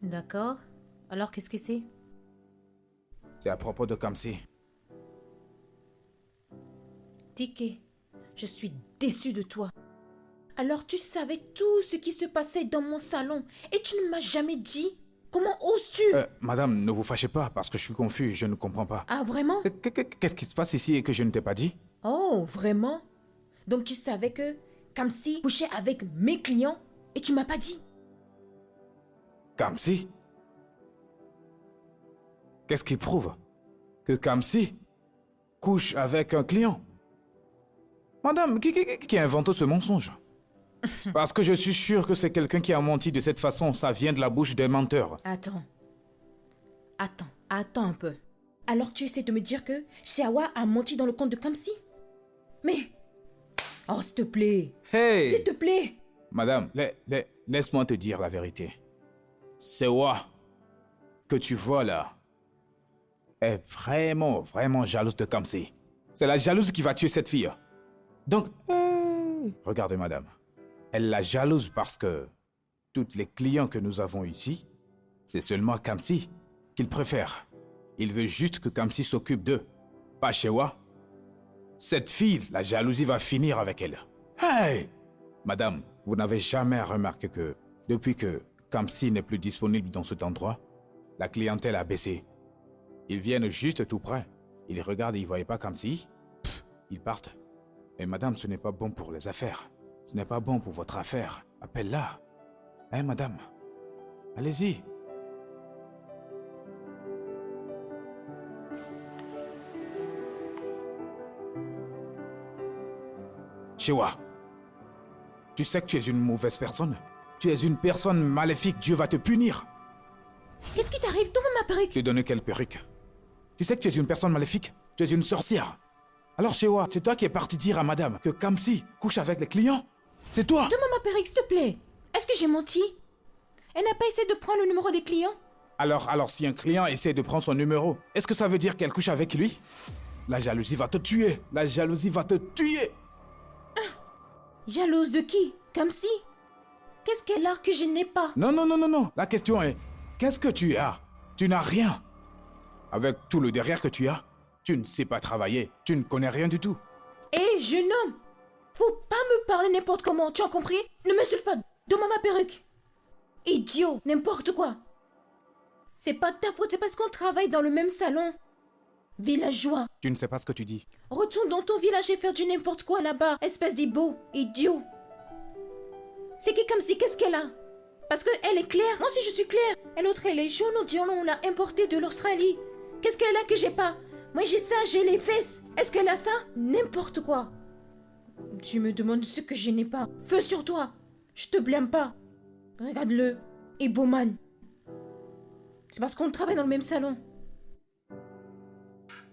D'accord. Alors, qu'est-ce que c'est? C'est à propos de Kamsi. Tike, je suis déçue de toi. Alors, tu savais tout ce qui se passait dans mon salon et tu ne m'as jamais dit? Comment oses-tu? Madame, ne vous fâchez pas parce que je suis confus, je ne comprends pas. Ah, vraiment? Qu'est-ce qui se passe ici et que je ne t'ai pas dit? Oh, vraiment? Donc, tu savais que Kamsi couchait avec mes clients et tu m'as pas dit? Kamsi? Qu'est-ce qui prouve que Kamsi couche avec un client? Madame, qui a inventé ce mensonge? Parce que je suis sûr que c'est quelqu'un qui a menti de cette façon. Ça vient de la bouche des menteurs. Attends un peu. Alors tu essaies de me dire que Shawa a menti dans le compte de Kamsi? Mais... Oh, s'il te plaît. Hey! S'il te plaît. Madame, laisse-moi te dire la vérité. Sewa, que tu vois là, est vraiment, vraiment jalouse de Kamsi. C'est la jalouse qui va tuer cette fille. Donc, regardez madame. Elle la jalouse parce que tous les clients que nous avons ici, c'est seulement Kamsi qu'il préfère. Il veut juste que Kamsi s'occupe d'eux, pas Shewa. Cette fille, la jalousie va finir avec elle. Hey! Madame, vous n'avez jamais remarqué que depuis que Kamsi n'est plus disponible dans cet endroit, la clientèle a baissé. Ils viennent juste tout près. Ils regardent et ils ne voient pas Kamsi. Ils partent. Et madame, ce n'est pas bon pour les affaires. Ce n'est pas bon pour votre affaire. Appelle-la. Hein, madame? Allez-y. Shewa, tu sais que tu es une mauvaise personne. Tu es une personne maléfique. Dieu va te punir. Qu'est-ce qui t'arrive? Donne-moi ma perruque. Tu as donné quelle perruque? Tu sais que tu es une personne maléfique. Tu es une sorcière. Alors, Shewa, c'est toi qui es parti dire à madame que Kamsi couche avec les clients? C'est toi? Donne-moi ma perruque, s'il te plaît. Est-ce que j'ai menti? Elle n'a pas essayé de prendre le numéro des clients? Alors si un client essaie de prendre son numéro, est-ce que ça veut dire qu'elle couche avec lui? La jalousie va te tuer. La jalousie va te tuer. Jalouse de qui? Kamsi? Qu'est-ce qu'elle a que je n'ai pas? Non. La question est, qu'est-ce que tu as? Tu n'as rien. Avec tout le derrière que tu as, tu ne sais pas travailler. Tu ne connais rien du tout. Hé, jeune homme! Faut pas me parler n'importe comment, tu as compris? Ne m'insulte pas, donne-moi ma perruque. Idiot, n'importe quoi. C'est pas de ta faute, c'est parce qu'on travaille dans le même salon. Villageois. Tu ne sais pas ce que tu dis. Retourne dans ton village et faire du n'importe quoi là-bas, espèce d'hibou, idiot. C'est qui comme si, qu'est-ce qu'elle a? Parce qu'elle est claire, moi aussi je suis claire. Et l'autre elle est jaune, on l'a importée de l'Australie. Qu'est-ce qu'elle a que j'ai pas? Moi j'ai ça, j'ai les fesses. Est-ce qu'elle a ça? N'importe quoi. Tu me demandes ce que je n'ai pas. Feu sur toi. Je te blâme pas. Regarde-le. Iboman. C'est parce qu'on travaille dans le même salon.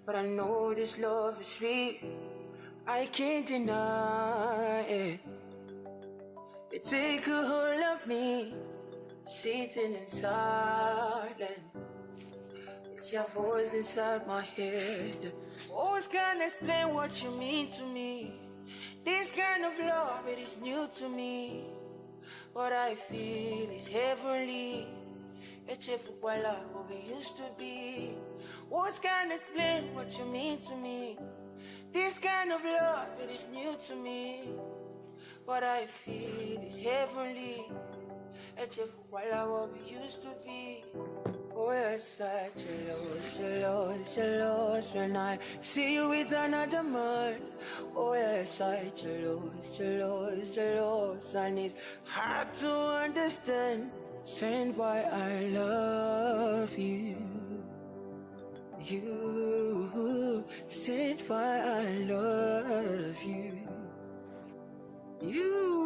But I know this love is sweet. I can't deny it. You take a hold of me, sitting in silence. It's your voice inside my head. Always can't explain what you mean to me. This kind of love, it is new to me. What I feel is heavenly. It's what we used to be. Words can't explain what you mean to me. This kind of love, it is new to me. What I feel is heavenly. It's what we used to be. Oh, you're such a loss when I see you with another man. Oh, you're such a loss, and it's hard to understand. Saying why I love you. You said why I love you. You.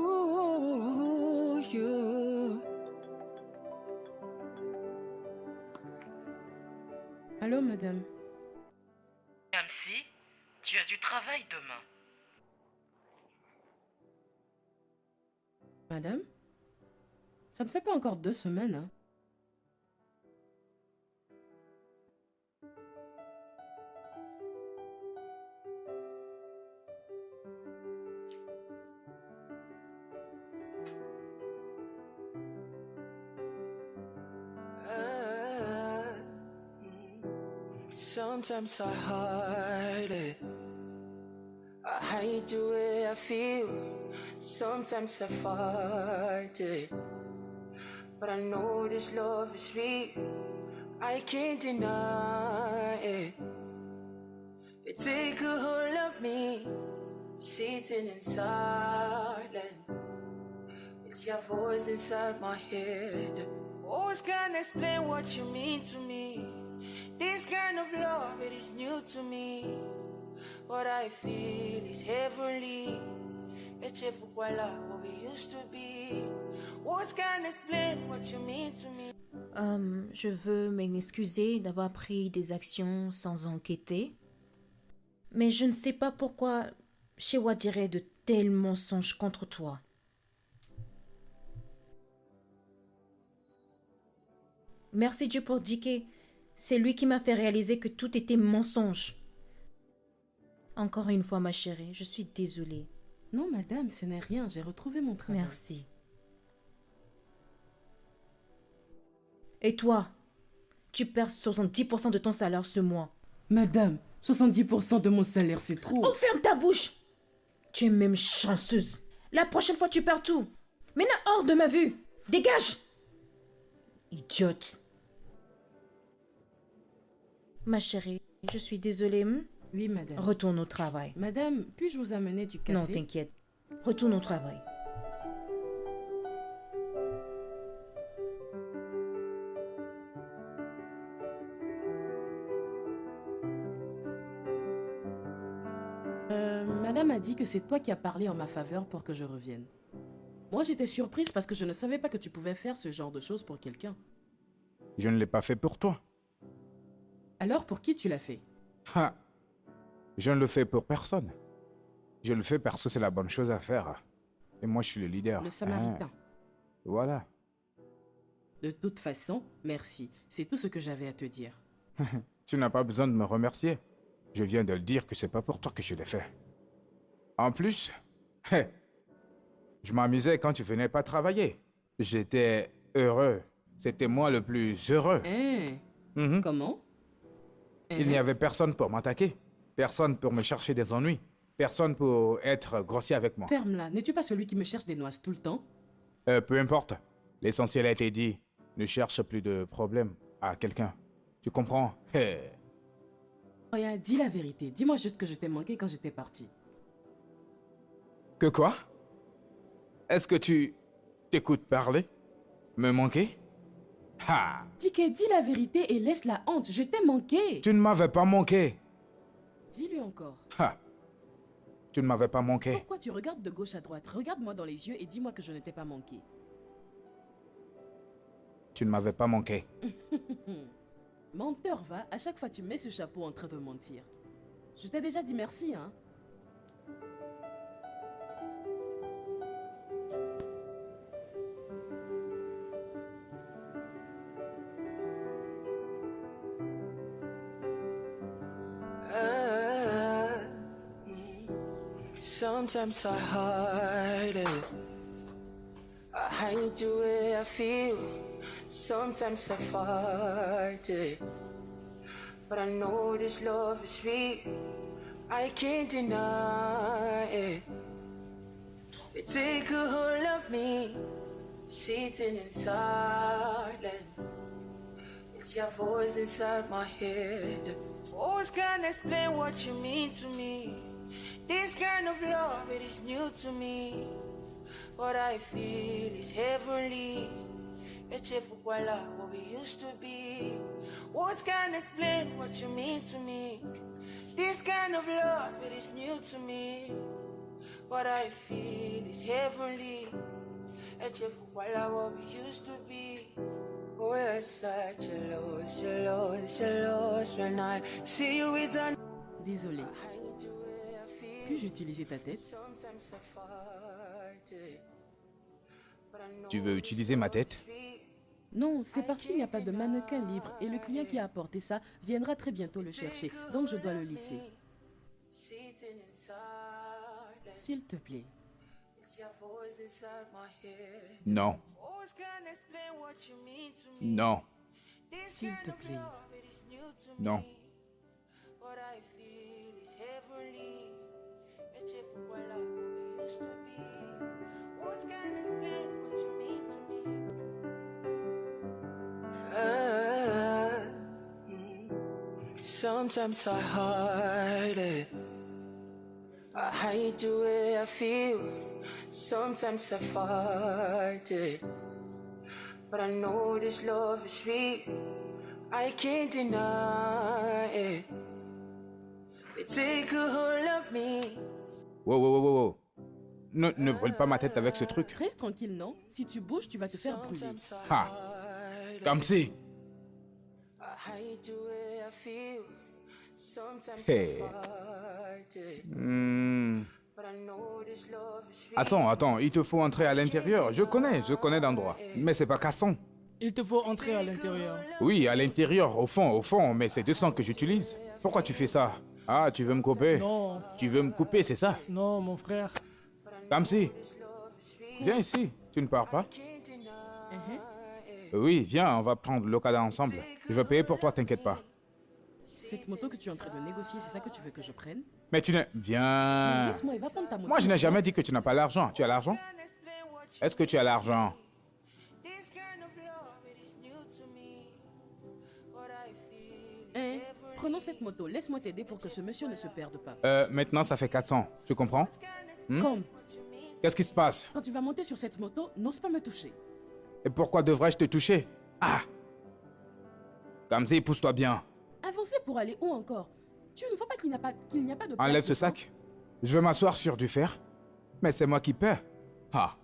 Allô, madame? Kamsi, tu as du travail demain. Madame? Ça ne fait pas encore 2 semaines, hein. Sometimes I hide it. I hide the way I feel. Sometimes I fight it. But I know this love is real. I can't deny it. You take a hold of me, sitting in silence. It's your voice inside my head. Always can't explain what you mean to me. This kind of love, it is new to me. What I feel is heavenly. Et je pourquoi là, what we used to be. Words can't explain what you mean to me. Je veux m'excuser d'avoir pris des actions sans enquêter. Mais je ne sais pas pourquoi Shewa dirait de tels mensonges contre toi. Merci Dieu pour Dike. C'est lui qui m'a fait réaliser que tout était mensonge. Encore une fois, ma chérie, je suis désolée. Non, madame, ce n'est rien. J'ai retrouvé mon travail. Merci. Et toi, tu perds 70% de ton salaire ce mois. Madame, 70% de mon salaire, c'est trop. Oh, ferme ta bouche! Tu es même chanceuse. La prochaine fois, tu perds tout. Maintenant, hors de ma vue. Dégage! Idiote. Ma chérie, je suis désolée. Oui, madame. Retourne au travail. Madame, puis-je vous amener du café? Non, t'inquiète. Retourne au travail. Madame a dit que c'est toi qui as parlé en ma faveur pour que je revienne. Moi, j'étais surprise parce que je ne savais pas que tu pouvais faire ce genre de choses pour quelqu'un. Je ne l'ai pas fait pour toi. Alors, pour qui tu l'as fait? Ha! Je ne le fais pour personne. Je le fais parce que c'est la bonne chose à faire. Et moi, je suis le leader. Le Samaritain. Voilà. De toute façon, merci. C'est tout ce que j'avais à te dire. Tu n'as pas besoin de me remercier. Je viens de le dire que c'est pas pour toi que je l'ai fait. En plus, je m'amusais quand tu venais pas travailler. J'étais heureux. C'était moi le plus heureux. Comment? Il n'y avait personne pour m'attaquer. Personne pour me chercher des ennuis. Personne pour être grossier avec moi. Ferme-la. N'es-tu pas celui qui me cherche des noises tout le temps? Peu importe. L'essentiel a été dit. Ne cherche plus de problème à quelqu'un. Tu comprends? Regarde, dis la vérité. Dis-moi juste que je t'ai manqué quand j'étais partie. Que quoi? Est-ce que tu t'écoutes parler? Me manquer? Ha! Dike, dis la vérité et laisse la honte. Je t'ai manqué. Tu ne m'avais pas manqué. Dis-lui encore. Ha! Tu ne m'avais pas manqué. Pourquoi tu regardes de gauche à droite? Regarde-moi dans les yeux et dis-moi que je ne t'ai pas manqué. Tu ne m'avais pas manqué. Menteur, va. À chaque fois, tu mets ce chapeau en train de mentir. Je t'ai déjà dit merci, hein. Sometimes I hide it. I hide the way I feel. Sometimes I fight it. But I know this love is real. I can't deny it. You take a hold of me, sitting in silence. It's your voice inside my head. Always can't explain what you mean to me. This kind of love, it is new to me. What I feel is heavenly. Et je pourquoi là, what we used to be. Words can't explain what you mean to me. This kind of love, it is new to me. What I feel is heavenly. Et je pourquoi là, what we used to be. We're such a loss, when I see you with an... Désolée. Puis-je utiliser ta tête? Tu veux utiliser ma tête? Non, c'est parce qu'il n'y a pas de mannequin libre et le client qui a apporté ça viendra très bientôt le chercher. Donc je dois le lisser. S'il te plaît. Non. Non. S'il te plaît. Non. Sometimes I hide it. I hide the way I feel. Sometimes I fight it. But I know this love is real. I can't deny it. They take a hold of me. Wow, wow, wow, wow, wow. Ne brûle pas ma tête avec ce truc. Reste tranquille, non? Si tu bouges, tu vas te faire brûler. Ah. Comme si. I hide the way I feel. Sometimes Hey. I fight it. But I know this love is real. Attends, il te faut entrer à l'intérieur. Je connais l'endroit. Mais c'est pas cassant. Il te faut entrer à l'intérieur. Oui, à l'intérieur, au fond, mais c'est 200 que j'utilise. Pourquoi tu fais ça? Ah, tu veux me couper? Non, Tu veux me couper, c'est ça? non, mon frère. Comme si. Viens ici, tu ne pars pas? Oui, viens, on va prendre l'Okada ensemble. Je vais payer pour toi, t'inquiète pas. Cette moto que tu es en train de négocier, c'est ça que tu veux que je prenne? Mais tu n'es... Mais Viens. laisse-moi, va prendre ta moto. Moi, je n'ai jamais dit que tu n'as pas l'argent. Tu as l'argent? Est-ce que tu as l'argent? This kind of love, it is new to me. What I feel. Hein? Prenons cette moto, laisse-moi t'aider pour que ce monsieur ne se perde pas. Maintenant, ça fait 400. Tu comprends? Comme, Qu'est-ce qui se passe? quand tu vas monter sur cette moto, n'ose pas me toucher. Et pourquoi devrais-je te toucher? Ah! Kamsi, pousse-toi bien. Avancer pour aller où encore? Tu ne vois pas qu'il n'y a pas de place Enlève ce devant? sac. Je vais m'asseoir sur du fer. Mais c'est moi qui paie. Ah,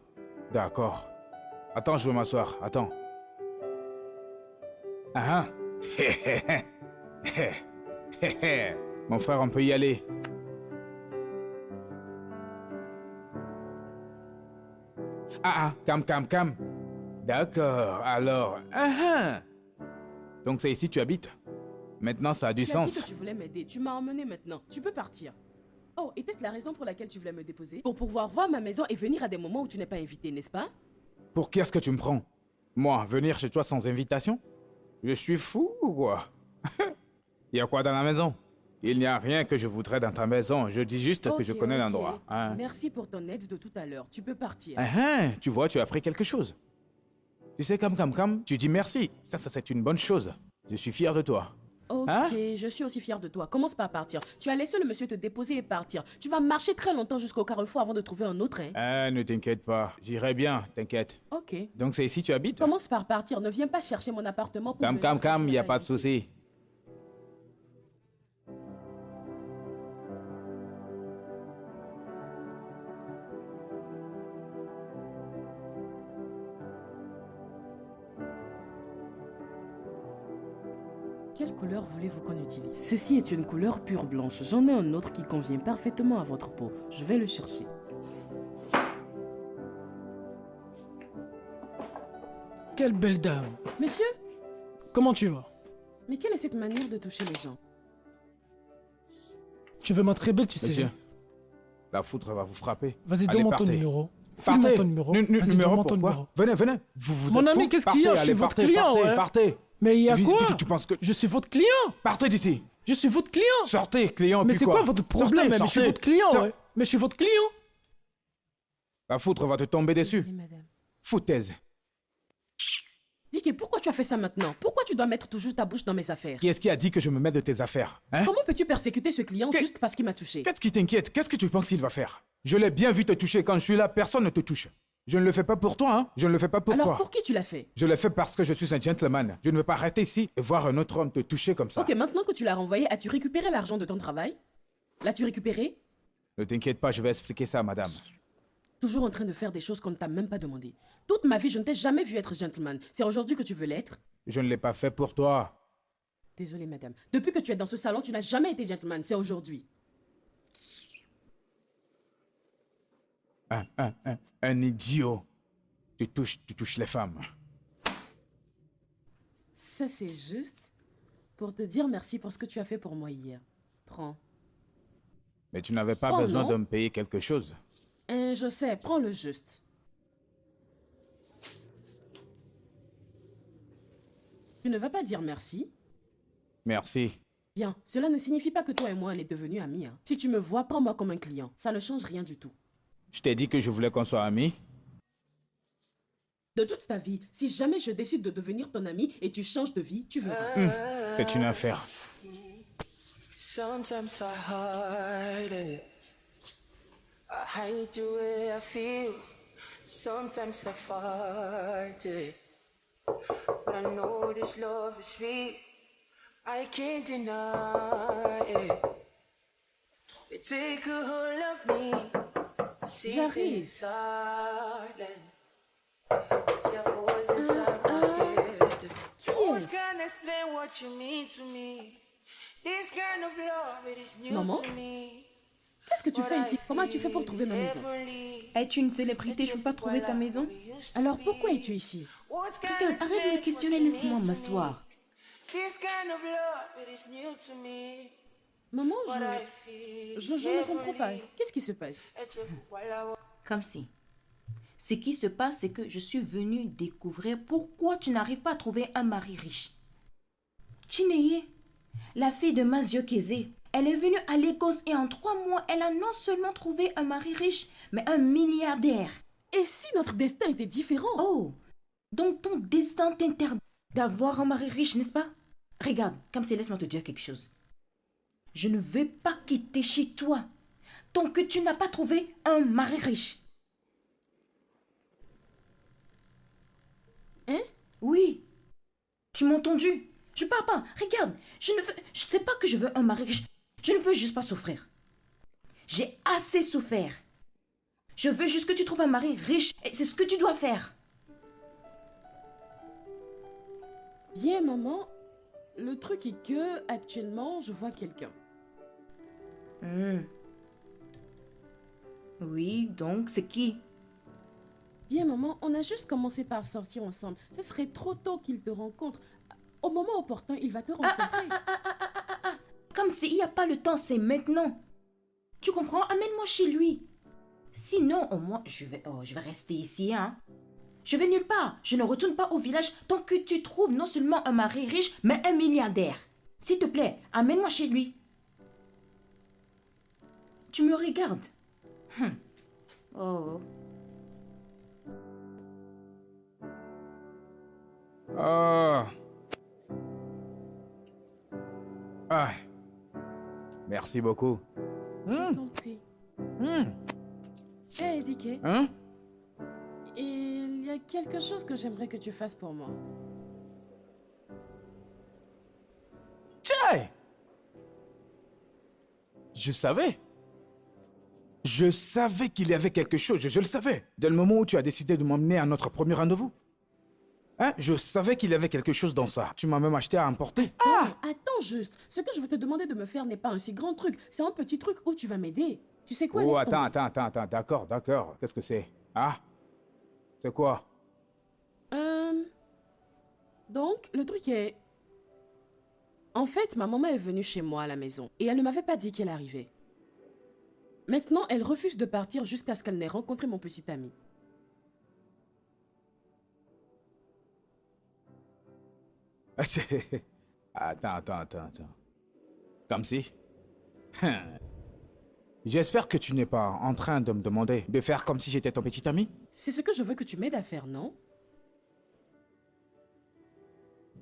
d'accord. Attends, je veux m'asseoir. Attends. Ah ah. Mon frère, on peut y aller. Ah ah, calme. D'accord, alors. Ah ah. Donc c'est ici que tu habites. Maintenant, ça a du Tu as dit sens. que tu voulais m'aider, tu m'as emmené maintenant. Tu peux partir. Oh, était-ce la raison pour laquelle tu voulais me déposer? Pour pouvoir voir ma maison et venir à des moments où tu n'es pas invité, n'est-ce pas? Pour qui est-ce que tu me prends? Moi, venir chez toi sans invitation? Je suis fou ou quoi? Il y a quoi dans la maison? Il n'y a rien que je voudrais dans ta maison. Je dis juste que je Ok, connais ok. l'endroit. Hein? Merci pour ton aide de tout à l'heure. Tu peux partir. Ah, ah, tu vois, tu as appris quelque chose. Tu sais, comme, tu dis merci. Ça, c'est une bonne chose. Je suis fier de toi. Ok, Hein? je suis aussi fière de toi. Commence par partir. Tu as laissé le monsieur te déposer et partir. Tu vas marcher très longtemps jusqu'au carrefour avant de trouver un autre, hein? Ah, ne t'inquiète pas. J'irai bien, t'inquiète. Ok. Donc c'est ici que tu habites? Commence par partir. Ne viens pas chercher mon appartement pour venir quand tu Il n'es n'y a pas pas de invité. souci. Quelle couleur voulez-vous qu'on utilise? Ceci est une couleur pure blanche. J'en ai un autre qui convient parfaitement à votre peau. Je vais le chercher. Quelle belle dame. Monsieur, Comment tu vas? mais quelle est cette manière de toucher les gens? Tu veux ma très belle, tu sais. Monsieur, la foudre va vous frapper. Vas-y, Allez, donne-moi ton partez. numéro. Partez. File-moi ton numéro. Vas-y, Numéro donne-moi ton pourquoi? numéro. Venez. Vous Mon êtes ami, fous? qu'est-ce qu'il y a? Partez, Je suis allez, votre partez, client, partez, ouais. partez. Mais il y a quoi? Tu penses que... Je suis votre client. Partez d'ici. Je suis votre client. Sortez, client. Mais puis c'est quoi votre problème? Sortez, Mais je suis sortez. votre client, Sort- ouais. Mais je suis votre client. La foudre va te tomber dessus. Désolée, madame. Foutaise. Dicky, pourquoi tu as fait ça maintenant? Pourquoi tu dois mettre toujours ta bouche dans mes affaires? Qui est-ce qui a dit que je me mets de tes affaires? Hein? Comment peux-tu persécuter ce client Que- juste parce qu'il m'a touché? Qu'est-ce qui t'inquiète? Qu'est-ce que tu penses qu'il va faire? Je l'ai bien vu te toucher. Quand je suis là, personne ne te touche. Je ne le fais pas pour toi, hein? Je ne le fais pas pour Alors toi. pour qui tu l'as fait? Je le fais parce que je suis un gentleman. Je ne veux pas rester ici et voir un autre homme te toucher comme ça. Ok, maintenant que tu l'as renvoyé, as-tu récupéré l'argent de ton travail? L'as-tu récupéré? Ne t'inquiète pas, je vais expliquer ça, madame. Toujours en train de faire des choses qu'on ne t'a même pas demandé. Toute ma vie, je ne t'ai jamais vu être gentleman. C'est aujourd'hui que tu veux l'être? Je ne l'ai pas fait pour toi. Désolée, madame. Depuis que tu es dans ce salon, tu n'as jamais été gentleman. C'est aujourd'hui. Un idiot. Tu touches les femmes. Ça, c'est juste pour te dire merci pour ce que tu as fait pour moi hier. Prends. Mais tu n'avais pas Oh, besoin non. de me payer quelque chose. Je sais, prends le juste. Tu ne vas pas dire merci? Merci. Bien, cela ne signifie pas que toi et moi on est devenus amis. Hein. Si tu me vois, prends-moi comme un client. Ça ne change rien du tout. Je t'ai dit que je voulais qu'on soit amis. De toute ta vie, si jamais je décide de devenir ton ami et tu changes de vie, tu verras. C'est une affaire. Sometimes I hide it. I hide the way I feel. Sometimes I fight it. But I know this love is real. I can't deny it. They take a hold of me. Sitting in J'arrive. silence. It's your voice inside my head. Qui Words est-ce? can't explain what you mean to me. This kind of love, it is new Maman? to me. Qu'est-ce que tu fais ici? Comment tu fais pour trouver ma maison? Es-tu une célébrité? Je peux pas trouver ta maison? Alors pourquoi es-tu ici? Regarde, arrête de me questionner, laisse-moi m'asseoir. This kind of love, it is new to me. Maman, What I feel je ne comprends pas. Qu'est-ce qui se passe? Comme si. Ce qui se passe, c'est que je suis venue découvrir pourquoi tu n'arrives pas à trouver un mari riche. Chineye, la fille de Mazio Keze, elle est venue à Lagos et en 3 mois, elle a non seulement trouvé un mari riche, mais un milliardaire. Et si notre destin était différent? Oh, donc ton destin t'interdit d'avoir un mari riche, n'est-ce pas? Regarde, comme c'est, laisse-moi te dire quelque chose. Je ne veux pas quitter chez toi tant que tu n'as pas trouvé un mari riche. Hein? Oui. Tu m'as entendu? Je parle pas. Regarde, je sais pas que je veux un mari riche. Je ne veux juste pas souffrir. J'ai assez souffert. Je veux juste que tu trouves un mari riche et c'est ce que tu dois faire. Bien, maman. Le truc est que, actuellement, je vois quelqu'un. Oui, donc c'est qui? Bien, maman, on a juste commencé par sortir ensemble. Ce serait trop tôt qu'il te rencontre. Au moment opportun, il va te rencontrer. Comme s'il n'y a pas le temps, c'est maintenant. Tu comprends? Amène-moi chez lui. Sinon, au moins, je vais rester ici, hein. Je vais nulle part. Je ne retourne pas au village tant que tu trouves non seulement un mari riche, mais un milliardaire. S'il te plaît, amène-moi chez lui. Tu me regardes. Oh. Oh. Ah. Merci beaucoup. Je t'en prie. Hé, Dike, Hein? il y a quelque chose que j'aimerais que tu fasses pour moi. Tchai! Je savais. Je savais qu'il y avait quelque chose, je le savais. Dès le moment où tu as décidé de m'emmener à notre premier rendez-vous. Hein? Je savais qu'il y avait quelque chose dans ça. Tu m'as même acheté à emporter. Attends juste. Ce que je veux te demander de me faire n'est pas un si grand truc. C'est un petit truc où tu vas m'aider. Tu sais quoi, Oh, laisse tomber. attends. D'accord. Qu'est-ce que c'est? Ah? C'est quoi? Donc, le truc est... En fait, ma maman est venue chez moi à la maison et elle ne m'avait pas dit qu'elle arrivait. Maintenant, elle refuse de partir jusqu'à ce qu'elle n'ait rencontré mon petit ami. Attends. Comme si? J'espère que tu n'es pas en train de me demander de faire comme si j'étais ton petit ami. C'est ce que je veux que tu m'aides à faire, non?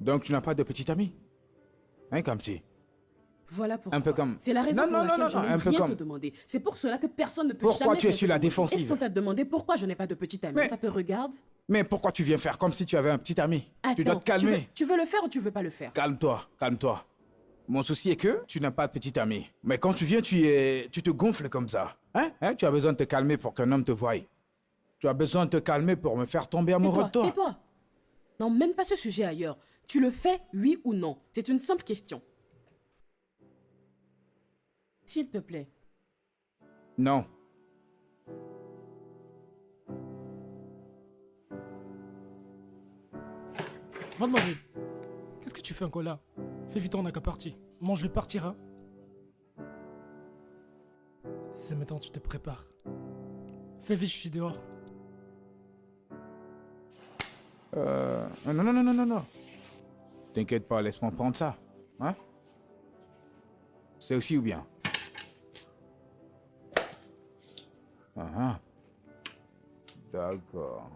Donc tu n'as pas de petit ami? Hein, comme si? Voilà pourquoi. Un peu comme... C'est la raison pour laquelle je n'ai un peu rien comme... te demander. C'est pour cela que personne ne peut Pourquoi jamais... tu es sur la t'aider. défensive? Est-ce qu'on t'a demandé pourquoi je n'ai pas de petit ami? Mais- Ça te regarde? Mais pourquoi tu viens faire comme si tu avais un petit ami? Tu dois Attends, te calmer. tu veux le faire ou tu veux pas le faire? Calme-toi. Mon souci est que tu n'as pas de petit ami. Mais quand tu viens, tu te gonfles comme ça. Hein? Tu as besoin de te calmer pour qu'un homme te voie. Tu as besoin de te calmer pour me faire tomber amoureux de toi. Tais-toi. Non, mène pas ce sujet ailleurs. Tu le fais, oui ou non? C'est une simple question. S'il te plaît. Non. Mademoiselle, qu'est-ce que tu fais encore là? Fais vite, on n'a qu'à partir. Mange le partira. C'est maintenant que je te prépare. Fais vite, je suis dehors. Non, non, non, non, non, non. T'inquiète pas, laisse-moi prendre ça. Hein? C'est aussi ou bien? Ah, ah. D'accord.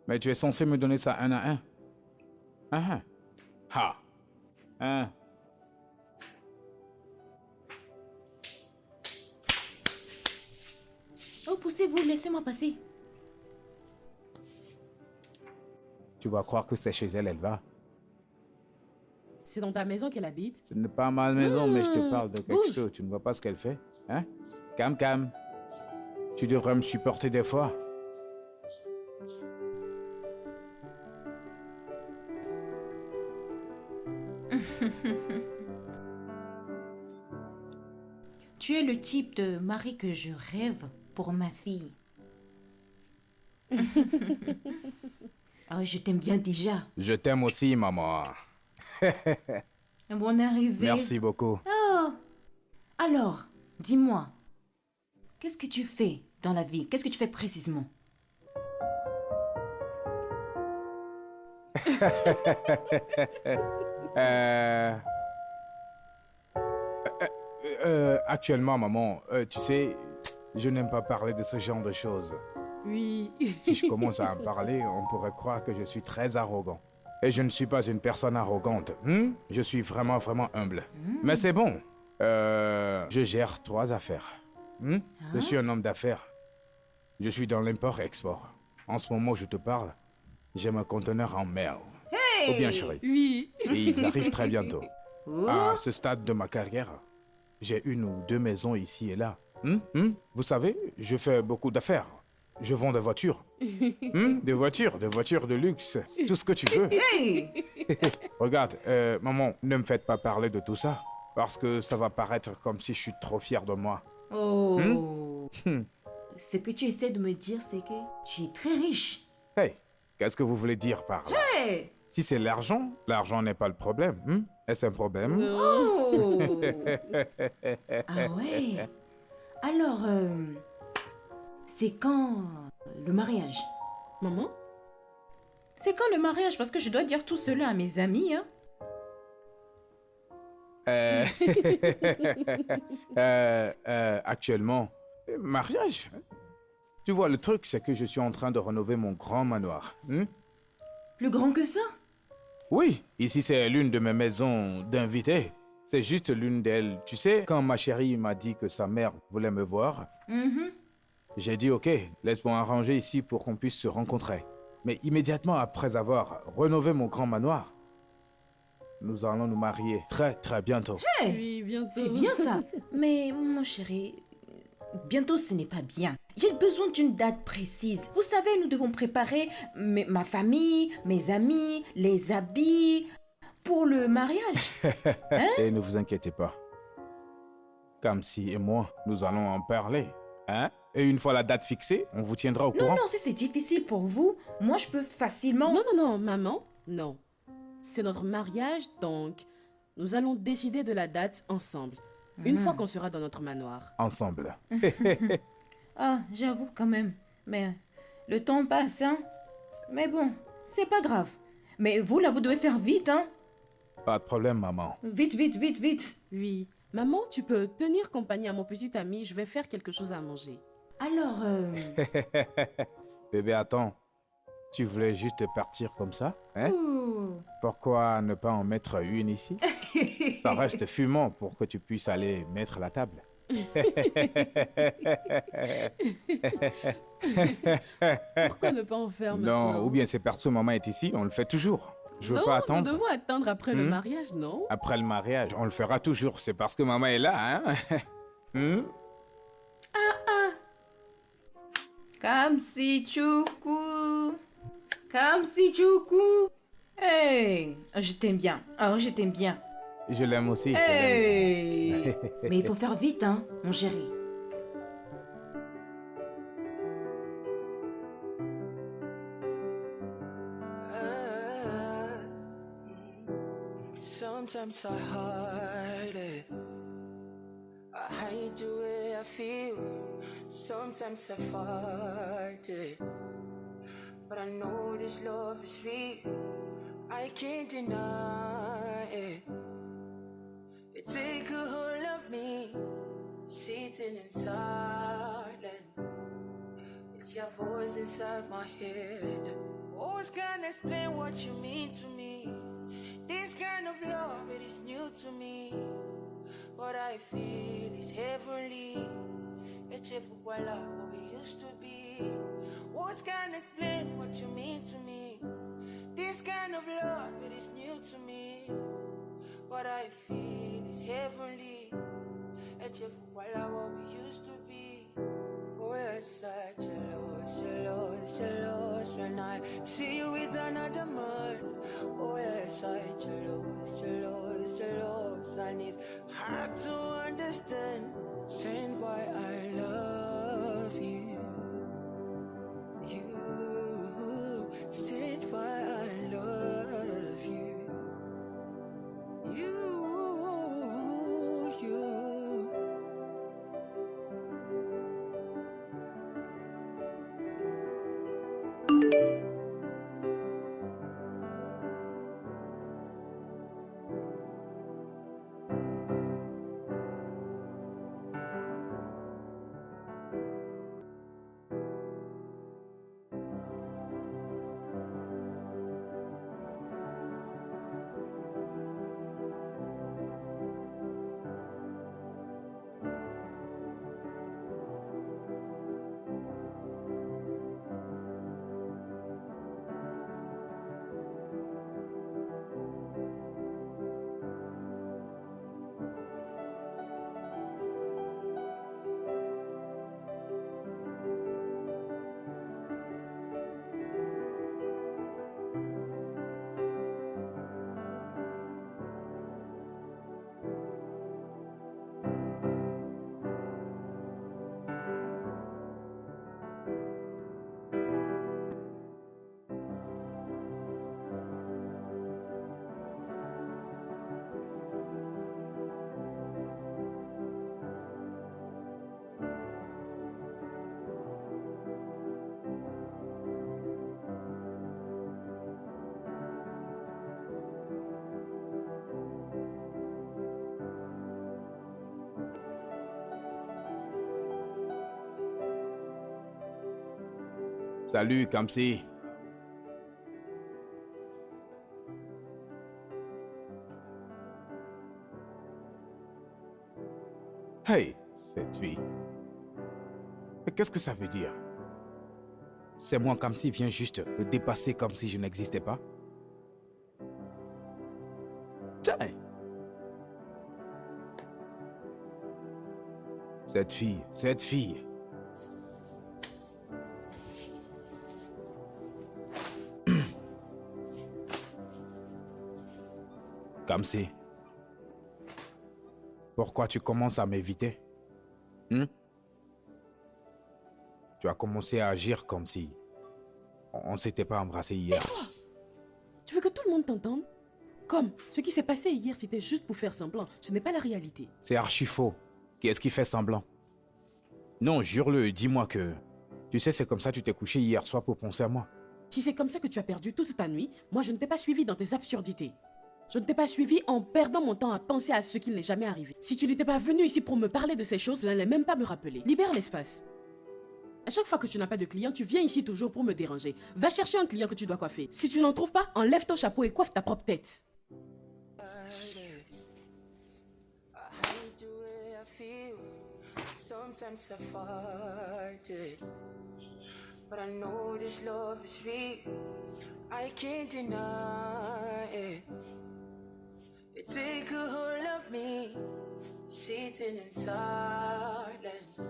Mais tu es censé me donner ça un à un. Ah, ah. Ha. Hein? Oh, poussez-vous, laissez-moi passer. Tu vas croire que c'est chez elle, elle va. C'est dans ta maison qu'elle habite? Ce n'est pas ma maison, mais je te parle de quelque bouge. chose. Tu ne vois pas ce qu'elle fait? Hein? Cam, Cam. Tu devrais me supporter des fois. Tu es le type de mari que je rêve pour ma fille. Ah, je t'aime bien déjà. Je t'aime aussi, maman. Bonne arrivée. Merci beaucoup. Oh. Alors, dis-moi, qu'est-ce que tu fais dans la vie? Qu'est-ce que tu fais précisément? Actuellement, maman, tu sais, je n'aime pas parler de ce genre de choses. Oui. Si je commence à en parler, on pourrait croire que je suis très arrogant. Et je ne suis pas une personne arrogante. Je suis vraiment, vraiment humble. Mais c'est bon. Je gère 3 affaires. Je suis un homme d'affaires. Je suis dans l'import-export. En ce moment où je te parle, j'ai mon conteneur en mer. Hey! Ou bien, chérie. Oui. Et ils arrivent très bientôt. Oh. À ce stade de ma carrière, j'ai 1 ou 2 maisons ici et là. Vous savez, je fais beaucoup d'affaires. Je vends des voitures. Des voitures de luxe. Tout ce que tu veux. Hey! Regarde, maman, ne me faites pas parler de tout ça. Parce que ça va paraître comme si je suis trop fier de moi. Oh. Ce que tu essaies de me dire, c'est que tu es très riche. Hey, qu'est-ce que vous voulez dire par là? Hey! Si c'est l'argent, l'argent n'est pas le problème. Est-ce un problème? Oh! Ah ouais. Alors, c'est quand le mariage? Maman? C'est quand le mariage? Parce que je dois dire tout cela à mes amis, hein. Actuellement, mariage? Tu vois, le truc, c'est que je suis en train de rénover mon grand manoir. Plus grand que ça? Oui, ici c'est l'une de mes maisons d'invités. C'est juste l'une d'elles. Tu sais, quand ma chérie m'a dit que sa mère voulait me voir, j'ai dit ok, laisse-moi arranger ici pour qu'on puisse se rencontrer. Mais immédiatement après avoir rénové mon grand manoir, nous allons nous marier très très bientôt. Hey! Oui, bientôt. C'est bien ça. Mais mon chéri, bientôt ce n'est pas bien. J'ai besoin d'une date précise. Vous savez, nous devons préparer ma famille, mes amis, les habits pour le mariage. Et ne vous inquiétez pas. Kamsi et moi, nous allons en parler. Hein? Et une fois la date fixée, on vous tiendra au Non, courant. non, si c'est difficile pour vous, moi je peux facilement... Non, non, non, maman, non. C'est notre mariage, donc nous allons décider de la date ensemble. Une fois qu'on sera dans notre manoir. Ensemble. Ah, j'avoue quand même. Mais le temps passe, hein. Mais bon, c'est pas grave. Mais vous, là, vous devez faire vite, hein. Pas de problème, maman. Vite, vite, vite, vite. Oui. Maman, tu peux tenir compagnie à mon petit ami, je vais faire quelque chose à manger. Alors, Bébé, attends. Tu voulais juste partir comme ça, hein? Pourquoi ne pas en mettre une ici? Ça reste fumant pour que tu puisses aller mettre la table. Pourquoi ne pas en faire maintenant? Non, ou bien c'est parce que maman est ici, on le fait toujours. Je veux non, pas attendre. nous devons attendre après le mariage, non? Après le mariage, on le fera toujours. C'est parce que maman est là, hein? Kamsi Choukou. Kamsi Choukou. Hey, je t'aime bien. Oh, je t'aime bien. Je l'aime aussi. je l'aime. Hey. Mais il faut faire vite, hein, mon chéri. Sometimes I hide it. I hide the way I feel. Sometimes I fight it. But I know this love is real. I can't deny it. You take a hold of me, sitting in silence. It's your voice inside my head. Always can't explain what you mean to me. This kind of love, it is new to me. What I feel is heavenly. It's what we used to be. Words can't explain what you mean to me. This kind of love, it is new to me. What I feel is heavenly. It's what we used to be. Oh, you're such a loss, when I see you with another man. Oh, you're such a loss, and it's hard to understand. Saying why I love you. You said why I love you. You. Salut, Kamsi. Hey, cette fille. Mais qu'est-ce que ça veut dire? C'est moi, Kamsi, vient juste me dépasser comme si je n'existais pas? Tiens! Cette fille. Kamsi, pourquoi tu commences à m'éviter? Tu as commencé à agir comme si on ne s'était pas embrassé hier. Et toi? Tu veux que tout le monde t'entende? Comme, ce qui s'est passé hier, c'était juste pour faire semblant. Ce n'est pas la réalité. C'est archi faux. Qui est-ce qui fait semblant? Non, jure-le, dis-moi que... Tu sais, c'est comme ça que tu t'es couché hier soir pour penser à moi. Si c'est comme ça que tu as perdu toute ta nuit, moi je ne t'ai pas suivi dans tes absurdités. Je ne t'ai pas suivi en perdant mon temps à penser à ce qui n'est jamais arrivé. Si tu n'étais pas venu ici pour me parler de ces choses, n'allais même pas me rappeler. Libère l'espace. À chaque fois que tu n'as pas de client, tu viens ici toujours pour me déranger. Va chercher un client que tu dois coiffer. Si tu n'en trouves pas, enlève ton chapeau et coiffe ta propre tête. Sometimes I fight it, but I know this love is real. I can't deny it. You take a hold of me, sitting in silence.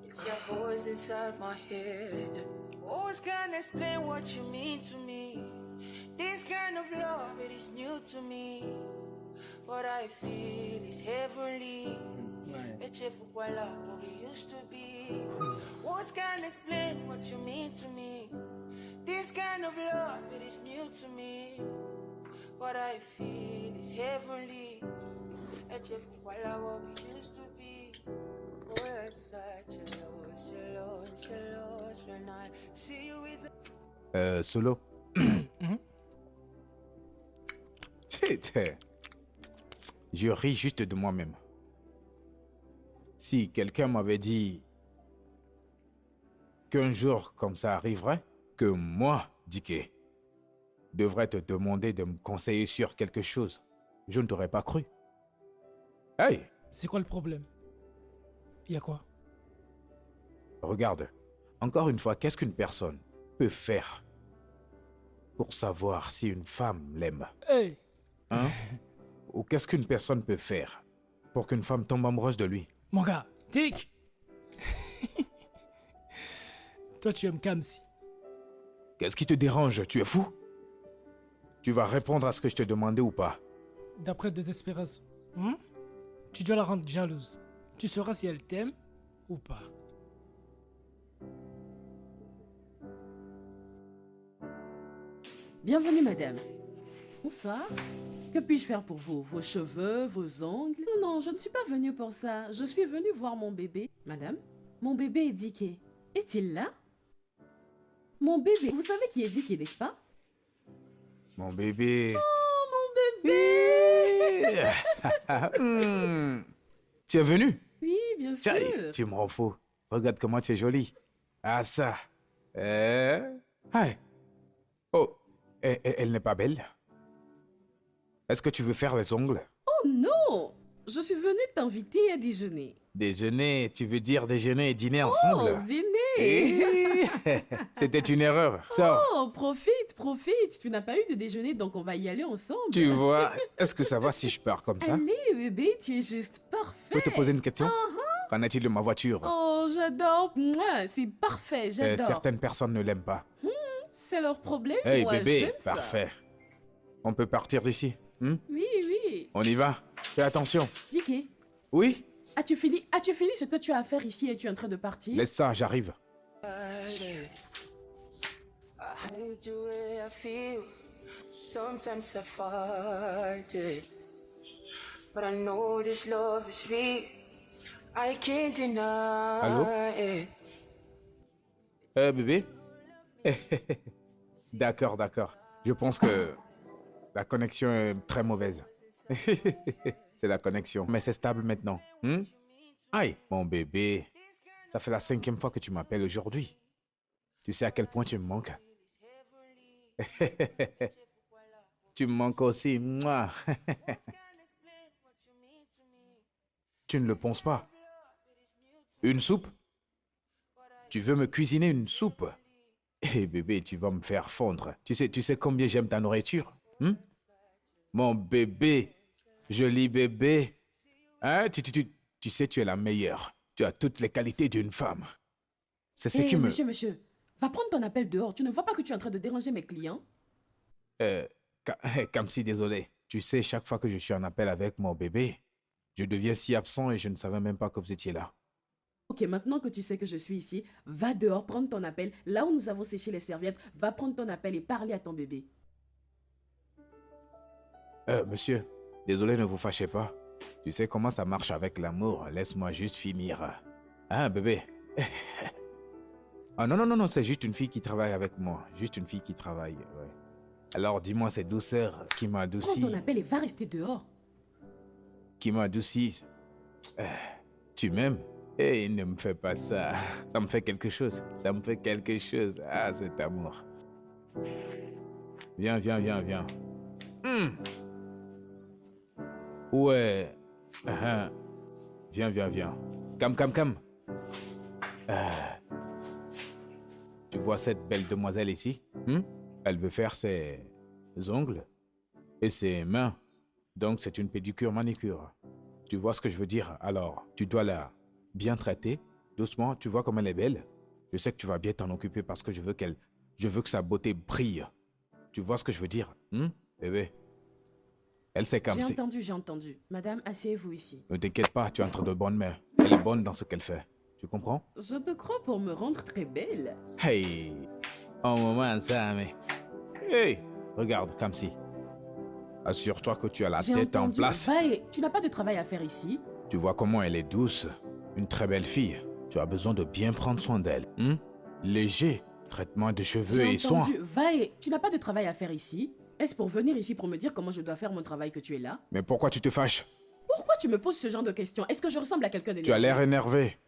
It's your voice inside my head. Always can't explain what you mean to me. This kind of love, it is new to me. What I feel is heavenly. It's what we used to be. Words can't explain what you mean to me. This kind of love, it is new to me. What I feel is is heavenly. A chef while I what we used to be. We're such a loss when I see you with Solo. Je ris juste de moi-même. Si quelqu'un m'avait dit qu'un jour comme ça arriverait, que moi, Diké, devrais te demander de me conseiller sur quelque chose, je ne t'aurais pas cru. Hey! C'est quoi le problème? Y a quoi? Regarde, encore une fois, qu'est-ce qu'une personne peut faire pour savoir si une femme l'aime? Hey! Hein? Ou qu'est-ce qu'une personne peut faire pour qu'une femme tombe amoureuse de lui? Mon gars, Dick! Toi, tu aimes Kamsi. Qu'est-ce qui te dérange? Tu es fou? Tu vas répondre à ce que je te demandais ou pas? D'après Désespération, tu dois la rendre jalouse. Tu sauras si elle t'aime ou pas. Bienvenue, madame. Bonsoir. Que puis-je faire pour vous? Vos cheveux, vos ongles? Non, non, je ne suis pas venue pour ça. Je suis venue voir mon bébé. Madame, mon bébé est Diké. Est-il là? Mon bébé. Vous savez qui est Diké, n'est-ce pas? Mon bébé. Oh, mon bébé! Tu es venu? Oui, bien sûr. Tiens, tu me rends fou. Regarde comment tu es jolie. Ah, ça. Hey. Oh, elle n'est pas belle? Est-ce que tu veux faire les ongles? Oh non! Je suis venue t'inviter à déjeuner. Déjeuner, tu veux dire déjeuner et dîner ensemble? Oh, dîner! Eh, c'était une erreur. Ça, Oh, profite, profite. Tu n'as pas eu de déjeuner, donc on va y aller ensemble. tu vois, est-ce que ça va si je pars comme ça? Allez, bébé, tu es juste Je parfait. peux te poser une question? Qu'en est-il de ma voiture? Oh, j'adore. Mouah, c'est parfait, j'adore. Certaines personnes ne l'aiment pas. C'est leur problème. Hey Moi, bébé, j'aime ça. parfait. On peut partir d'ici. Oui, oui. On y va? Fais attention. Diké, Oui? as-tu fini ce que tu as à faire ici et tu es en train de partir? Laisse ça, j'arrive. I hate the way I feel. Sometimes I fight it. But I know this love is real. I can't deny Allô? it. Bébé? D'accord, d'accord. Je pense que la connexion est très mauvaise. C'est la connexion. Mais c'est stable maintenant. Aïe, mon bébé. Ça fait la 5e fois que tu m'appelles aujourd'hui. Tu sais à quel point tu me manques. Tu me manques aussi. Mouah. Tu ne le penses pas? Une soupe? Tu veux me cuisiner une soupe? Eh bébé, tu vas me faire fondre. Tu sais combien j'aime ta nourriture? Mon bébé, joli bébé. Hein? Tu sais, tu es la meilleure. Tu as toutes les qualités d'une femme. C'est ce qui me... Monsieur, va prendre ton appel dehors. Tu ne vois pas que tu es en train de déranger mes clients? Kamsi, désolé. Tu sais, chaque fois que je suis en appel avec mon bébé, je deviens si absent et je ne savais même pas que vous étiez là. Ok, maintenant que tu sais que je suis ici, va dehors, prendre ton appel. Là où nous avons séché les serviettes, va prendre ton appel et parler à ton bébé. Monsieur, désolé, ne vous fâchez pas. Tu sais comment ça marche avec l'amour. Laisse-moi juste finir. Hein, bébé? Ah non, non, non, non, c'est juste une fille qui travaille avec moi. Juste une fille qui travaille, ouais. Alors, dis-moi cette douceur qui m'a adouci. Prends ton appel et va rester dehors. Qui m'a adouci. Tu m'aimes? Eh, ne me fais pas ça. Ça me fait quelque chose. Ça me fait quelque chose. Ah, cet amour. Viens, viens, viens, viens. Ouais. Viens, viens, viens. Cam. Tu vois cette belle demoiselle ici? Elle veut faire ses ongles et ses mains. Donc, c'est une pédicure manicure. Tu vois ce que je veux dire? Alors, tu dois la bien traiter, doucement. Tu vois comme elle est belle? Je sais que tu vas bien t'en occuper parce que je veux que sa beauté brille. Tu vois ce que je veux dire? Bébé? Elle sait comme c'est. J'ai entendu. Madame, asseyez-vous ici. Ne t'inquiète pas, tu es entre de bonnes mains. Elle est bonne dans ce qu'elle fait. Tu comprends? Je te crois pour me rendre très belle. Hey! Un moment, ça, mais... Hey! Regarde, comme si. Assure-toi que tu as la J'ai tête en entendu. place. Va et tu n'as pas de travail à faire ici. Tu vois comment elle est douce. Une très belle fille. Tu as besoin de bien prendre soin d'elle. Léger. Traitement de cheveux J'ai et soins. entendu. Va et tu n'as pas de travail à faire ici. Est-ce pour venir ici pour me dire comment je dois faire mon travail que tu es là? Mais pourquoi tu te fâches? Pourquoi tu me poses ce genre de questions? Est-ce que je ressemble à quelqu'un d'énervé? Tu as l'air énervé.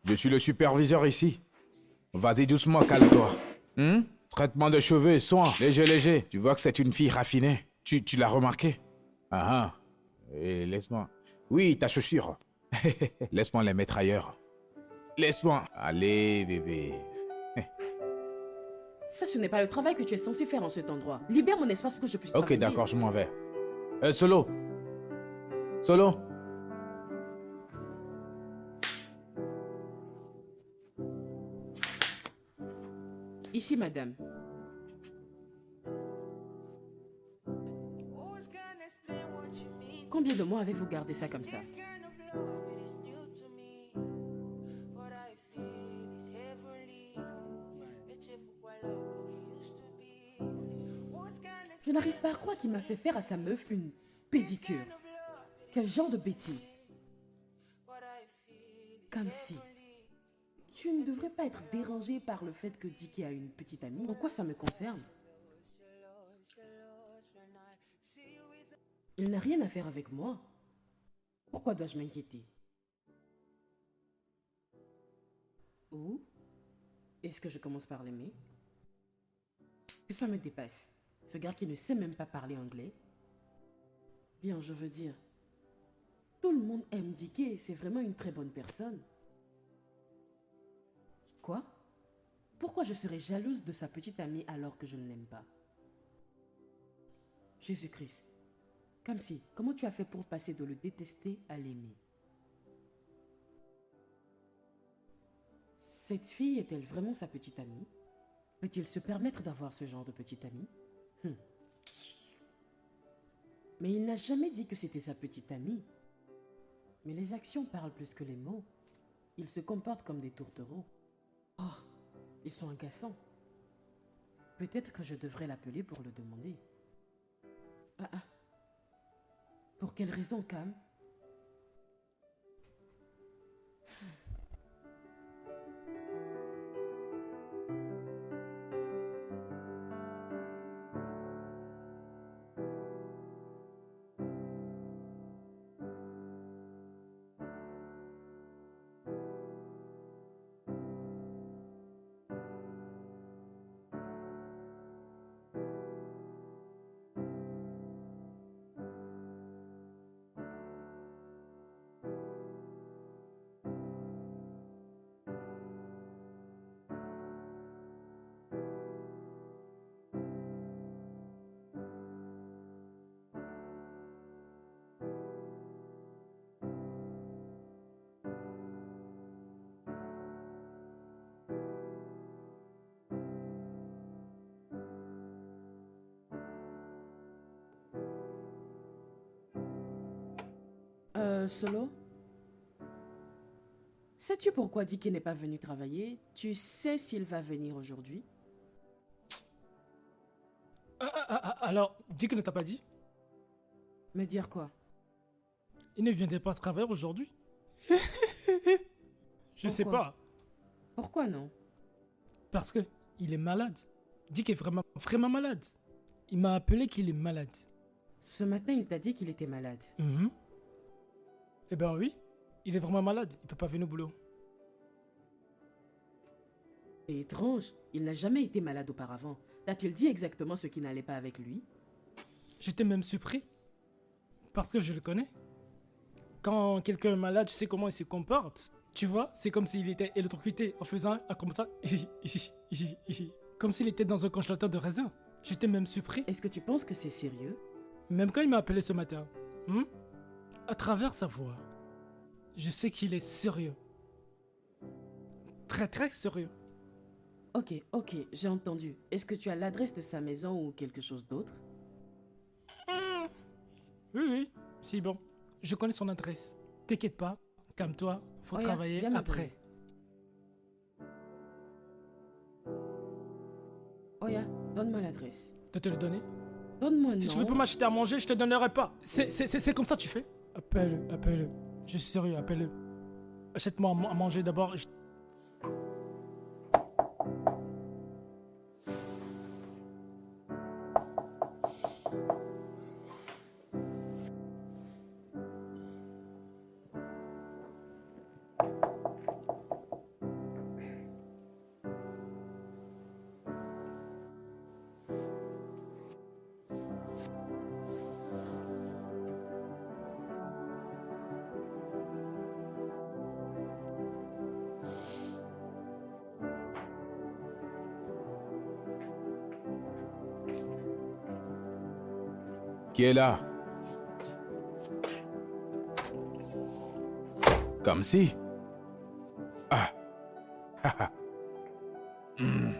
Je suis le superviseur ici. Vas-y doucement, calme-toi. Traitement de cheveux et soins. Léger, léger. Tu vois que c'est une fille raffinée. Tu l'as remarqué? Ah ah. Et laisse-moi. Oui, ta chaussure. Laisse-moi les mettre ailleurs. Laisse-moi. Allez, bébé. Ça, ce n'est pas le travail que tu es censé faire en cet endroit. Libère mon espace pour que je puisse Ok, travailler. d'accord, je m'en vais. Solo. Solo. Ici, madame. Combien de mois avez-vous gardé ça comme ça? Je n'arrive pas à croire qu'il m'a fait faire à sa meuf une pédicure. Quel genre de bêtise? Comme si. Tu ne devrais pas être dérangé par le fait que Dicky a une petite amie. En quoi ça me concerne? Il n'a rien à faire avec moi. Pourquoi dois-je m'inquiéter? Ou est-ce que je commence par l'aimer? Que ça me dépasse. Ce gars qui ne sait même pas parler anglais. Bien, je veux dire, tout le monde aime Dicky, c'est vraiment une très bonne personne. Quoi? Pourquoi je serais jalouse de sa petite amie alors que je ne l'aime pas? Jésus-Christ. Comme si, comment tu as fait pour passer de le détester à l'aimer? Cette fille est-elle vraiment sa petite amie? Peut-il se permettre d'avoir ce genre de petite amie? Mais il n'a jamais dit que c'était sa petite amie. Mais les actions parlent plus que les mots. Ils se comportent comme des tourtereaux. Oh, ils sont agaçants. Peut-être que je devrais l'appeler pour le demander. Ah. Pour quelle raison, Cam? Solo? Sais-tu pourquoi Dicky n'est pas venu travailler? Tu sais s'il va venir aujourd'hui? Alors, Dick ne t'a pas dit? Me dire quoi? Il ne viendrait pas travailler aujourd'hui? Je sais Pourquoi? pas. Pourquoi non? Parce que il est malade. Dick est vraiment, vraiment malade. Il m'a appelé qu'il est malade. Ce matin, il t'a dit qu'il était malade. Eh ben oui, il est vraiment malade. Il peut pas venir au boulot. C'est étrange. Il n'a jamais été malade auparavant. T'a-t-il dit exactement ce qui n'allait pas avec lui? J'étais même surpris. Parce que je le connais. Quand quelqu'un est malade, je sais comment il se comporte. Tu vois, c'est comme s'il était électrocuté en faisant comme ça. Comme s'il était dans un congélateur de raisin. J'étais même surpris. Est-ce que tu penses que c'est sérieux? Même quand il m'a appelé ce matin. À travers sa voix, je sais qu'il est sérieux. Très très sérieux. Ok, j'ai entendu. Est-ce que tu as l'adresse de sa maison ou quelque chose d'autre? Oui, si bon. Je connais son adresse. T'inquiète pas, calme-toi, faut Oya, travailler viens me après. Oya, donne-moi l'adresse. De te le donner? Donne-moi non. Si tu veux pas m'acheter à manger, je te donnerai pas. C'est comme ça que tu fais. Appelle-le, appelle-le. Je suis sérieux, appelle-le. Achète-moi à manger d'abord. Qui est là? Comme si. Ah. Hmm.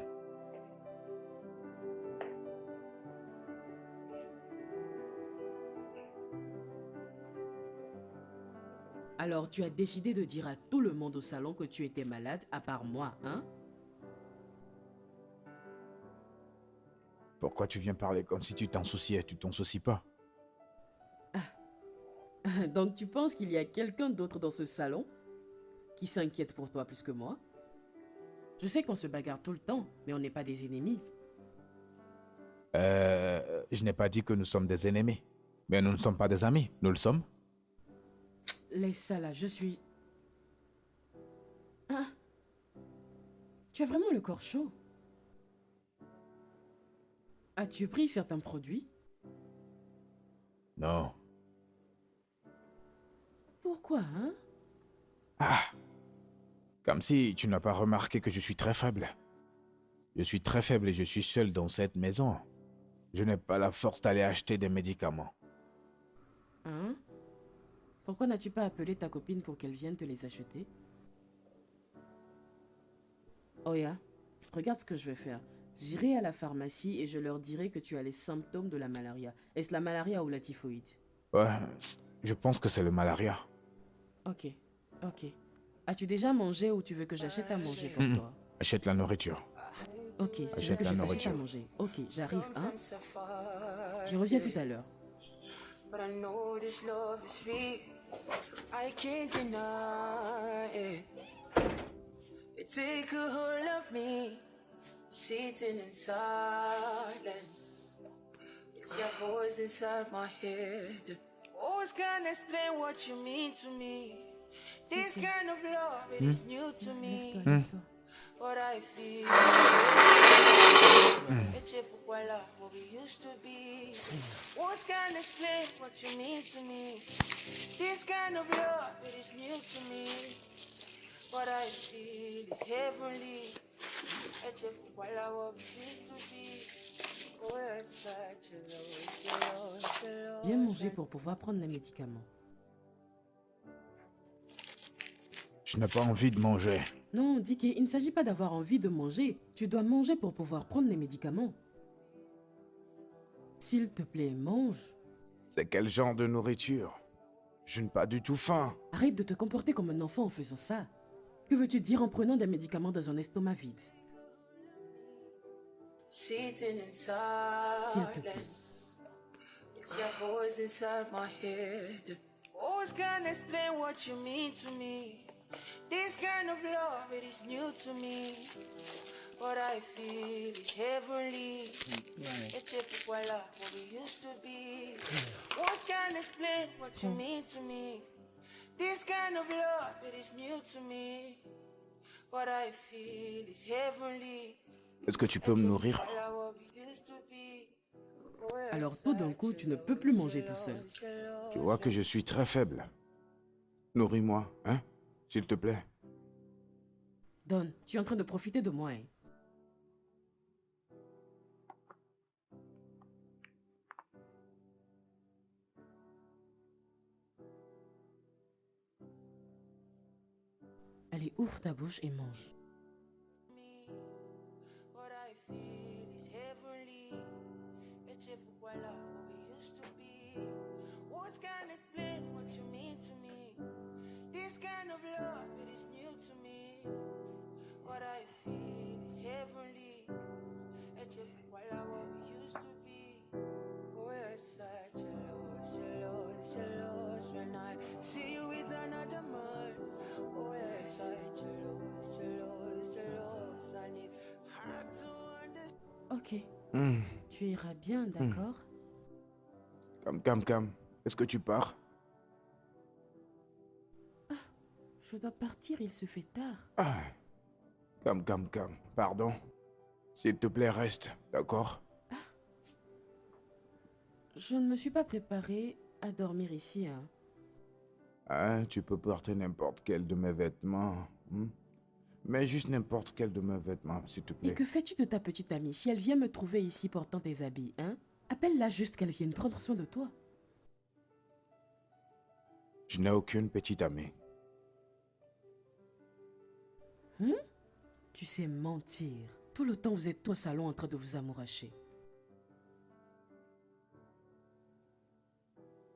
Alors, tu as décidé de dire à tout le monde au salon que tu étais malade, à part moi, hein? Pourquoi tu viens parler comme si tu t'en souciais? Tu t'en soucies pas? Donc, tu penses qu'il y a quelqu'un d'autre dans ce salon qui s'inquiète pour toi plus que moi? Je sais qu'on se bagarre tout le temps, mais on n'est pas des ennemis. Je n'ai pas dit que nous sommes des ennemis. Mais nous ne sommes pas des amis. Nous le sommes. Laisse ça là, je suis... Ah. Tu as vraiment le corps chaud. As-tu pris certains produits? Non. Pourquoi, hein? Ah. Comme si tu n'as pas remarqué que je suis très faible. Je suis très faible et je suis seul dans cette maison. Je n'ai pas la force d'aller acheter des médicaments. Hein? Pourquoi n'as-tu pas appelé ta copine pour qu'elle vienne te les acheter? Oya, regarde ce que je vais faire. J'irai à la pharmacie et je leur dirai que tu as les symptômes de la malaria. Est-ce la malaria ou la typhoïde? Ouais, je pense que c'est le malaria. Ok, ok. As-tu déjà mangé ou tu veux que j'achète à manger pour toi? Achète la nourriture. Ok, tu veux Achète que la je t'achète nourriture. à manger? Ok, j'arrive, hein? Je reviens tout à l'heure. But I know this love is sweet. I can't deny it. You take a hold of me, sitting in silence. It's your voice inside my head. Always can't explain what you mean to me. This kind of love, it is new to me. Lève-toi. What I feel. It's if voilà what we used to be. Words can't explain what you mean to me. This kind of love, it is new to me. What I feel is heavenly. It's if voilà what we used to be. We're such a love. Viens manger pour pouvoir prendre les médicaments. Je n'ai pas envie de manger. Non, Dicky, il ne s'agit pas d'avoir envie de manger. Tu dois manger pour pouvoir prendre les médicaments. S'il te plaît, mange. C'est quel genre de nourriture? Je n'ai pas du tout faim. Arrête de te comporter comme un enfant en faisant ça. Que veux-tu dire en prenant des médicaments dans un estomac vide? Sitting in S'il te plaît. silence. It's your voice inside my head. Always can't explain what you mean to me. This kind of love, it is new to me. What I feel is heavenly. It's if voilà what we used to be. Words can't explain what you mean to me. This kind of love, it is new to me. What I feel is heavenly. Est-ce que tu peux me nourrir? Voilà what we used to be. We're Alors tout d'un coup, tu ne peux plus manger tout seul. Tu vois que je suis très faible. Nourris-moi, hein? S'il te plaît. Don, tu es en train de profiter de moi, hein? Allez, ouvre ta bouche et mange. What I feel is heavenly. It's if voilà what we used to be. Words can't explain what you mean to me. This kind of love, it is new to me. What I feel is heavenly. It's if voilà what we used to be. Ok. Hmm. Tu iras bien, d'accord? Cam. Est-ce que tu pars? Je dois partir, il se fait tard. Ah. Cam. Pardon. S'il te plaît, reste, d'accord? Je ne me suis pas préparée à dormir ici, hein. Ah, tu peux porter n'importe quel de mes vêtements. Mais juste n'importe quel de mes vêtements, s'il te Et plaît. que fais-tu de ta petite amie si elle vient me trouver ici portant tes habits, hein? Appelle-la juste qu'elle vienne prendre soin de toi. Je n'ai aucune petite amie. Tu sais mentir. Tout le temps, vous êtes au salon en train de vous amouracher.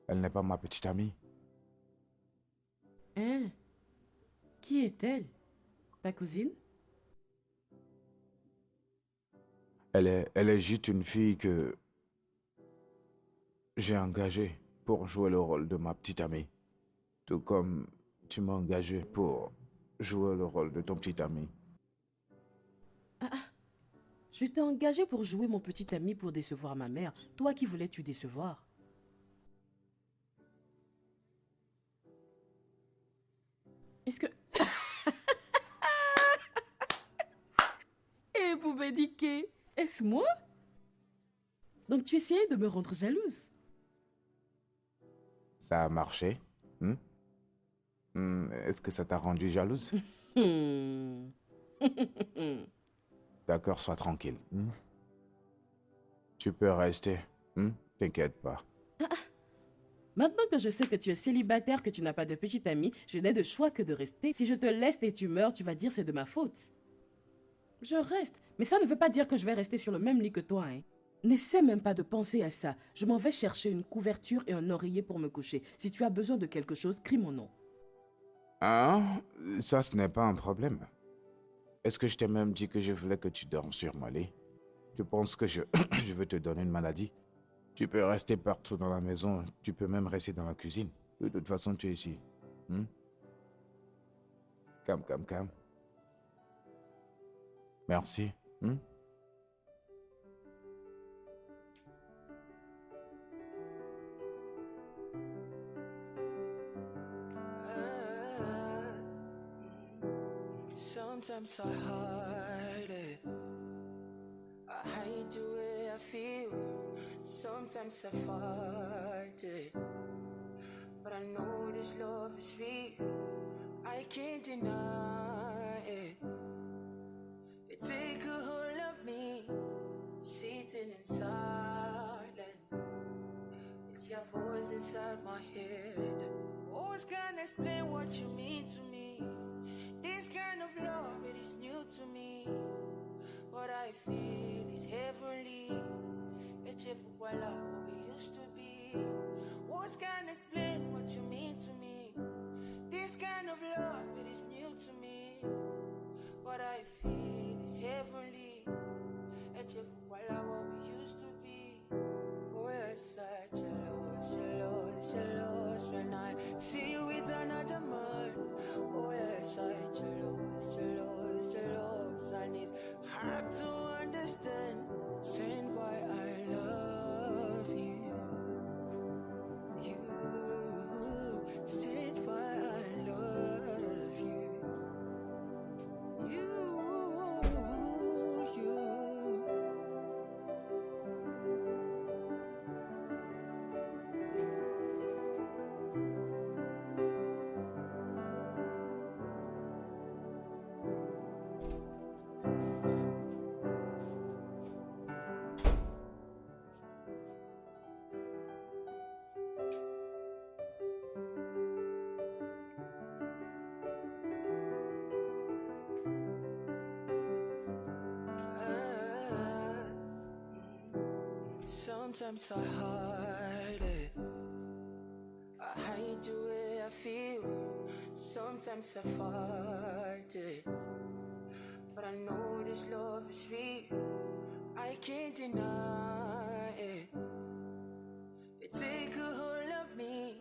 Elle n'est pas ma petite amie. Hein? Qui est-elle? Ta cousine? Elle est juste une fille que j'ai engagée pour jouer le rôle de ma petite amie. Tout comme tu m'as engagé pour jouer le rôle de ton petit ami. Je t'ai engagé pour jouer mon petit ami pour décevoir ma mère. Toi qui voulais-tu décevoir? Est-ce que... Eh, Boubédiké, est-ce moi? Donc tu essayais de me rendre jalouse? Ça a marché? Est-ce que ça t'a rendu jalouse? Hmm. D'accord, sois tranquille. Tu peux rester. T'inquiète pas. Maintenant que je sais que tu es célibataire, que tu n'as pas de petite amie, je n'ai de choix que de rester. Si je te laisse et tu meurs, tu vas dire c'est de ma faute. Je reste. Mais ça ne veut pas dire que je vais rester sur le même lit que toi, hein. N'essaie même pas de penser à ça. Je m'en vais chercher une couverture et un oreiller pour me coucher. Si tu as besoin de quelque chose, crie mon nom. Ah, ça, ce n'est pas un problème. Est-ce que je t'ai même dit que je voulais que tu dormes sur mon lit? Tu penses que je veux te donner une maladie? Tu peux rester partout dans la maison. Tu peux même rester dans la cuisine. De toute façon, tu es ici. Cam. Merci. Sometimes I hide it. I hide the way I feel. Sometimes I fight it. But I know this love is real. I can't deny it. You take a hold of me, sitting in silence. It's your voice inside my head. Always can't explain what you mean to me. This kind of love, it is new to me. What I feel is heavenly. It's if what we used to be. Words can't explain what you mean to me. This kind of love, it is new to me. What I feel is heavenly. It's if what we used to be. We're such jealous when I see you with another man. Oh yes, I jealous, and it's hard to understand. Saying why I love you. You said why I love you. You. Sometimes I hide it. I hide the way I feel. Sometimes I fight it. But I know this love is real. I can't deny it. You take a hold of me,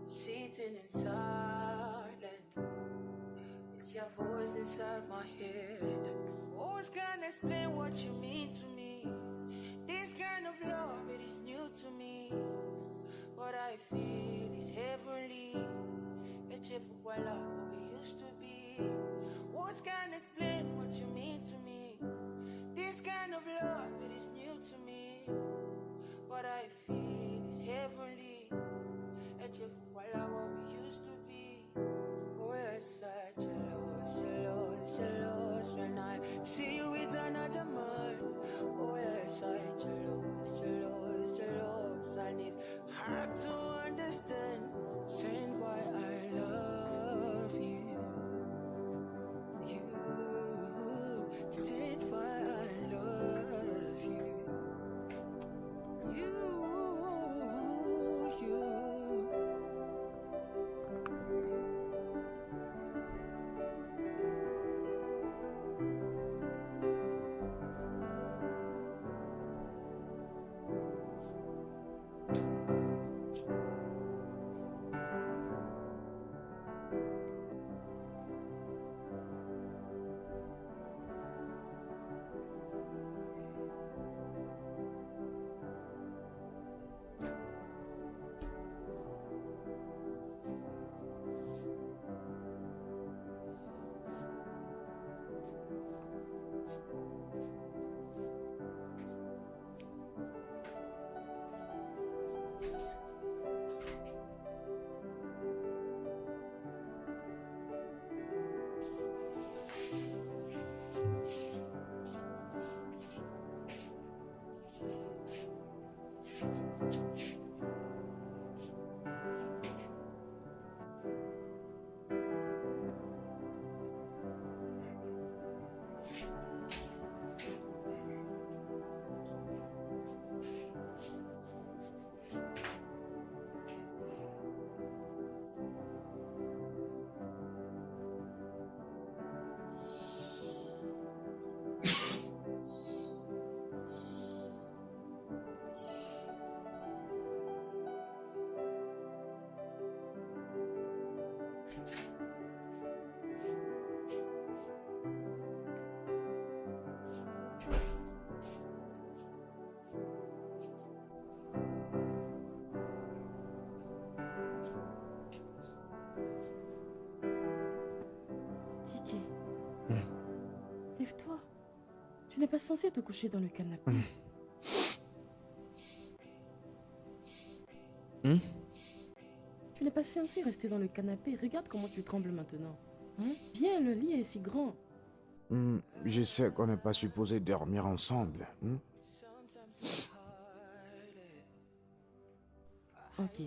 sitting in silence. It's your voice inside my head. Always can't explain what you mean to me. This kind of love, it is new to me. What I feel is heavenly. It's if voilà what we used to be. Words can't explain what you mean to me. This kind of love, it is new to me. What I feel is heavenly. It's if voilà what we used to be. We're such jealous, jealous when I see you with another man. We're such jealous, jealous, and it's hard to understand. Saying why I love you. Said why I love you. You. Lève-toi. Tu n'es pas censé te coucher dans le canapé. Tu n'es pas censé rester dans le canapé. Regarde comment tu trembles maintenant. Hein? Viens, le lit est si grand. Je sais qu'on n'est pas supposé dormir ensemble. Ok.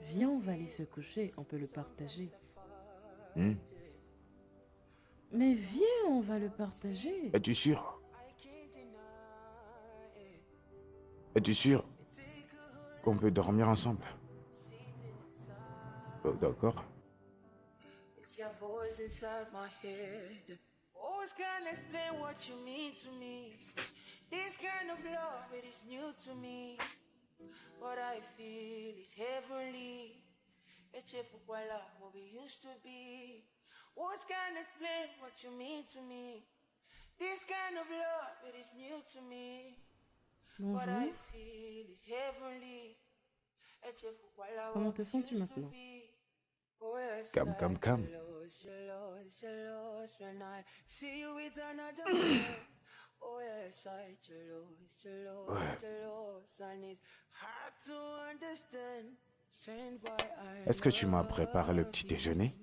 Viens, on va aller se coucher. On peut le partager. Mais viens, on va le partager. Es-tu sûr? Es-tu sûr qu'on peut dormir ensemble? Oh, d'accord. It's your voice inside my head. Words can't explain what you mean to me. This kind of love, it is new to me. What I feel is heavenly. It's if voilà what we used to be. Words can't explain what you mean to me. This kind of love, it is new to me. What I Bonjour. feel is heavenly. It's if voilà Comment what te we sens-tu used to maintenant? be. We're Calme, calme, such calme. jealous, jealous when I see you with another man. Oh yes, I jealous, and it's hard to understand. Saying why I Est-ce que tu m'as préparé le petit déjeuner?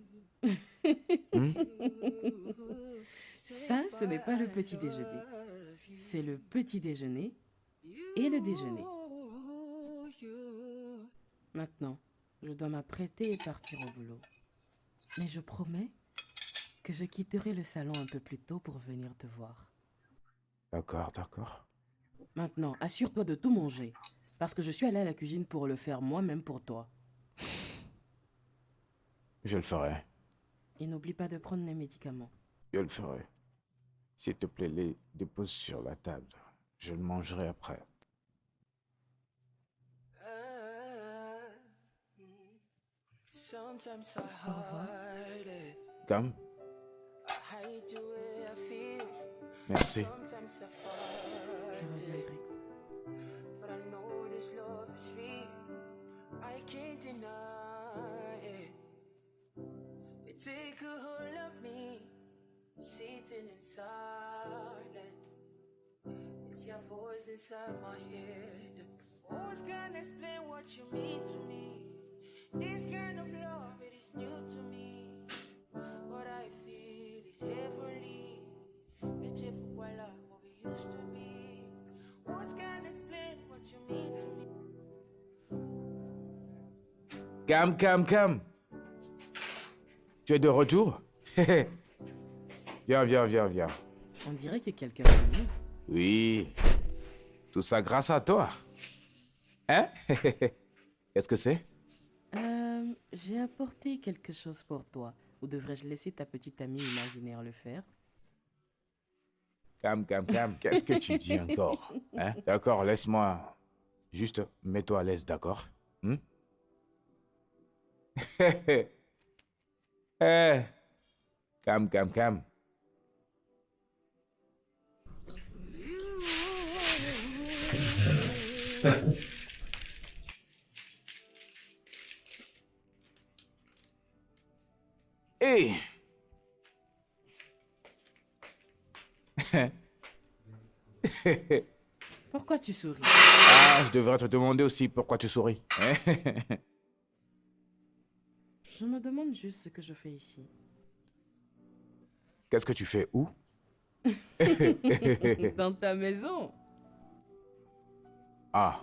Ça, ce n'est pas le petit déjeuner. C'est le petit déjeuner et le déjeuner. Maintenant, je dois m'apprêter et partir au boulot. Mais je promets que je quitterai le salon un peu plus tôt pour venir te voir. D'accord, d'accord. Maintenant, assure-toi de tout manger, parce que je suis allée à la cuisine pour le faire moi-même pour toi. Je le ferai. Et n'oublie pas de prendre les médicaments. Je le ferai. S'il te plaît, les dépose sur la table. Je le mangerai après. sometimes I hide it. Comme. I hide the way I feel. Merci. Sometimes I fight Je reviendrai. it. I can't deny it. You take a hold of me, sitting in silence. It's your voice inside my head. Words can't explain what you mean to me. This kind of love, it is new to me. What I feel is heavenly. It's if voila, what we used to be. Words can't explain what you mean to me. Cam. Tu es de retour? Viens. On dirait que quelqu'un est venu. Oui. Tout ça grâce à toi. Hein? Qu'est-ce que c'est? J'ai apporté quelque chose pour toi. Ou devrais-je laisser ta petite amie imaginaire le faire? Cam. Qu'est-ce que tu dis encore? Hein? D'accord, laisse-moi. Juste, mets-toi à l'aise, d'accord? Cam. Hey! Pourquoi tu souris? Ah, je devrais te demander aussi pourquoi tu souris. Hein? Je me demande juste ce que je fais ici. Qu'est-ce que tu fais où? Dans ta maison. Ah.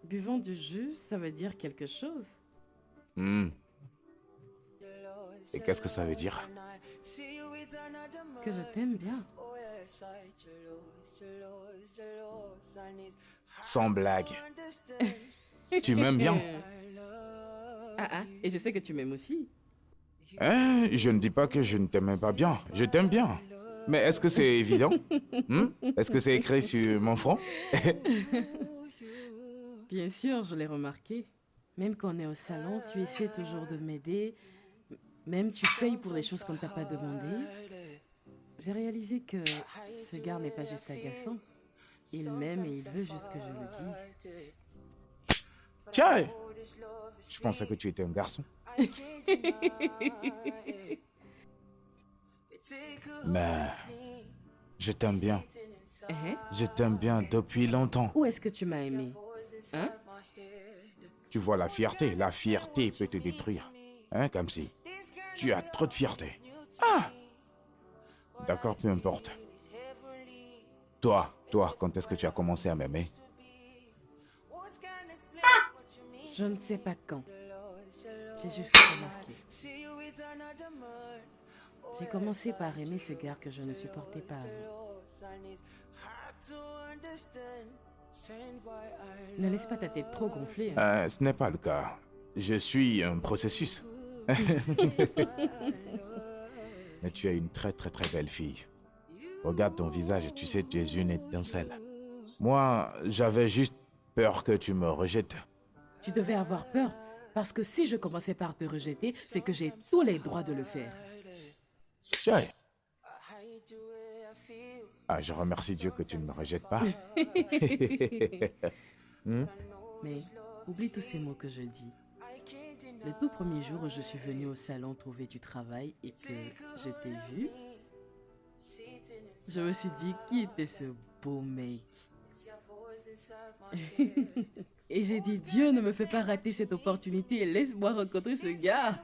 Buvant du jus, ça veut dire quelque chose. Et qu'est-ce que ça veut dire? Que je t'aime bien. Sans blague. Tu m'aimes bien? Et je sais que tu m'aimes aussi. Hein? Je ne dis pas que je ne t'aime pas bien. Je t'aime bien. Mais est-ce que c'est évident? Est-ce que c'est écrit sur mon front? Bien sûr, je l'ai remarqué. Même quand on est au salon, tu essaies toujours de m'aider. Même tu payes pour des choses qu'on ne t'a pas demandé. J'ai réalisé que ce gars n'est pas juste agaçant. Il m'aime et il veut juste que je le dise. Tiens! Je pensais que tu étais un garçon. Mais je t'aime bien. Je t'aime bien depuis longtemps. Où est-ce que tu m'as aimé? Hein? Tu vois la fierté peut te détruire. Hein, comme si. Tu as trop de fierté. Ah! D'accord, peu importe. Toi, quand est-ce que tu as commencé à m'aimer? Je ne sais pas quand. J'ai juste remarqué. J'ai commencé par aimer ce gars que je ne supportais pas avant. Ne laisse pas ta tête trop gonfler. Hein. Ce n'est pas le cas. Je suis un processus. Mais tu es une très belle fille. Regarde ton visage et tu sais, tu es une étincelle. Moi, j'avais juste peur que tu me rejettes. Tu devais avoir peur, parce que si je commençais par te rejeter, c'est que j'ai tous les droits de le faire. Tiens. Ah, je remercie Dieu que tu ne me rejettes pas. Mais oublie tous ces mots que je dis. Le tout premier jour où je suis venue au salon trouver du travail et que je t'ai vu, je me suis dit, qui était ce beau mec? Et j'ai dit, Dieu, ne me fais pas rater cette opportunité et laisse-moi rencontrer ce gars.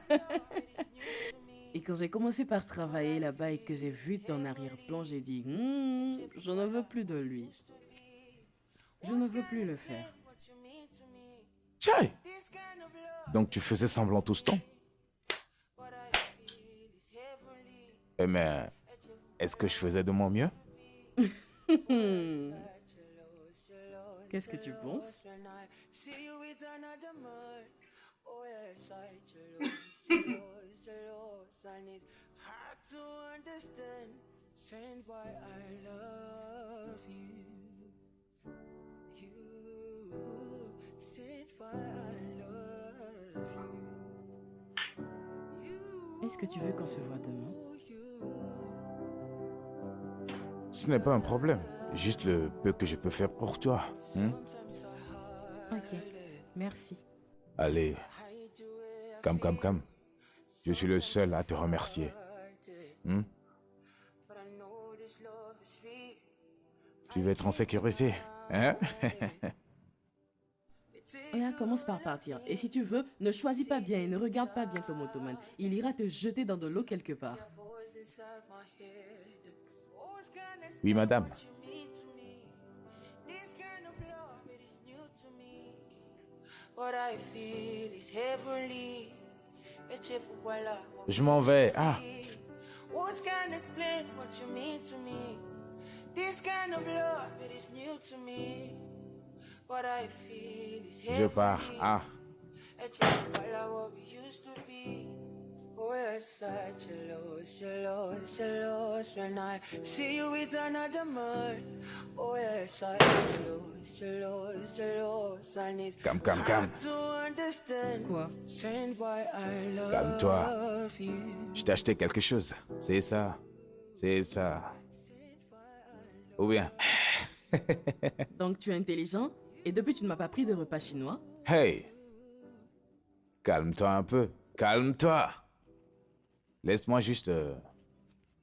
Et quand j'ai commencé par travailler là-bas et que j'ai vu ton arrière-plan, j'ai dit, je ne veux plus de lui. Je ne veux plus le faire. Tiens! Donc tu faisais semblant tout ce temps? Mais est-ce que je faisais de mon mieux? Qu'est-ce que tu penses? Est-ce que tu veux qu'on se voit demain? Ce n'est pas un problème. Juste le peu que je peux faire pour toi. Ok, merci. Allez, calme. Je suis le seul à te remercier. Hmm? Tu veux être en sécurité, hein? Oya, commence par partir. Et si tu veux, ne choisis pas bien et ne regarde pas bien comme ottomane. Il ira te jeter dans de l'eau quelque part. Oui, madame. Je m'en vais. Ah. Je pars. Ah. Oh, yes, I jealous when I see you with another man. Oh, yes, I jealous, and it's Calme. hard to understand. Quoi? Saying why I love Calme-toi. you. Je t'ai acheté quelque chose. C'est ça. Ou bien. Donc tu es intelligent et depuis tu ne m'as pas pris de repas chinois? Hey. Calme-toi un peu. Calme-toi. Laisse-moi juste...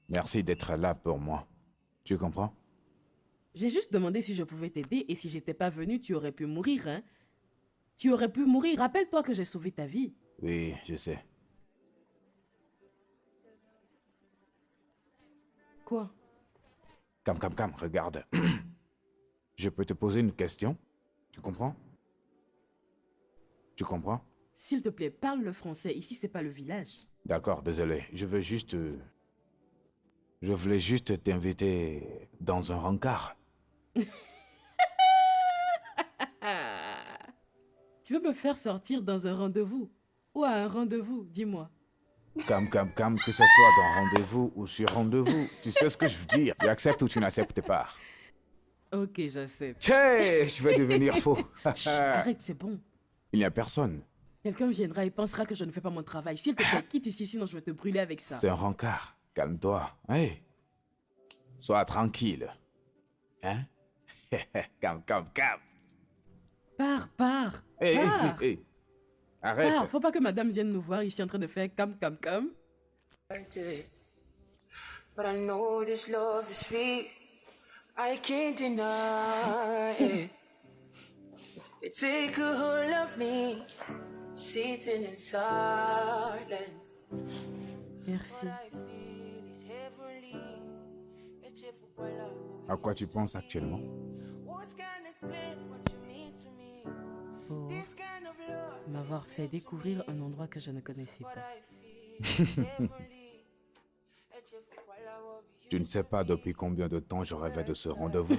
Merci d'être là pour moi. Tu comprends? J'ai juste demandé si je pouvais t'aider et si j'étais pas venu, tu aurais pu mourir, hein? Tu aurais pu mourir. Rappelle-toi que j'ai sauvé ta vie. Oui, je sais. Quoi? Calme. Regarde. Je peux te poser une question? Tu comprends? Tu comprends? S'il te plaît, parle le français. Ici, c'est pas le village. D'accord, désolé. Je voulais juste t'inviter dans un rencard. Tu veux me faire sortir dans un rendez-vous? Ou à un rendez-vous, dis-moi. Calme, que ce soit dans rendez-vous ou sur rendez-vous. Tu sais ce que je veux dire? Tu acceptes ou tu n'acceptes pas? Ok, j'accepte. Tiens, je vais devenir faux. Chut, arrête, c'est bon. Il n'y a personne. Quelqu'un viendra et pensera que je ne fais pas mon travail. S'il te plaît, quitte ici, sinon je vais te brûler avec ça. C'est un rencard. Calme-toi. Hey. Sois tranquille. Hein? Calme. Pars. Hey. Arrête. Pars, faut pas que madame vienne nous voir ici en train de faire comme. I did. But I know this love is sweet. I can't deny it. You take a hold of me, sitting in silence. Merci. I feel is heavenly. À quoi tu penses actuellement? Pour m'avoir fait découvrir un endroit que je ne connaissais pas. Tu ne sais pas depuis combien de temps je rêvais de ce rendez-vous.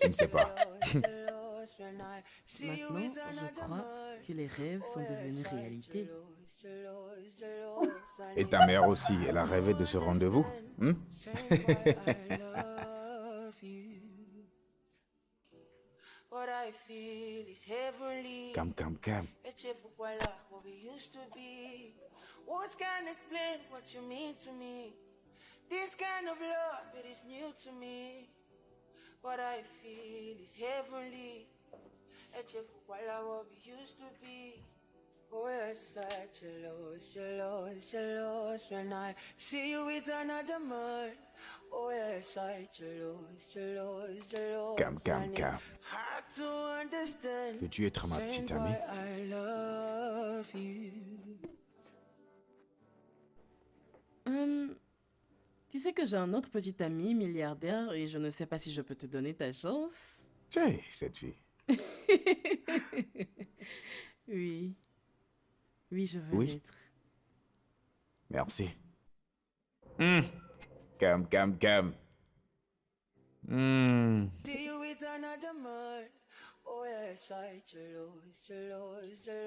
Tu ne sais pas. Maintenant, je crois que les rêves sont devenus réalité. Et ta mère aussi, elle a rêvé de ce rendez-vous? Calme. Words can't explain what you mean to me. This kind of love, it is new to me. What I feel is heavenly. What we used to be. Oh, yes, I jealous when I see you with another man. Oh, yes, I jealous. Calme. Hard to understand. Peux-tu être ma petite amie? I love you. Tu sais que j'ai un autre petit ami milliardaire et je ne sais pas si je peux te donner ta chance. Tiens, cette fille. Oui, je veux Oui. l'être. Merci. Calme. See you with another man. Oh, yes, I jealous.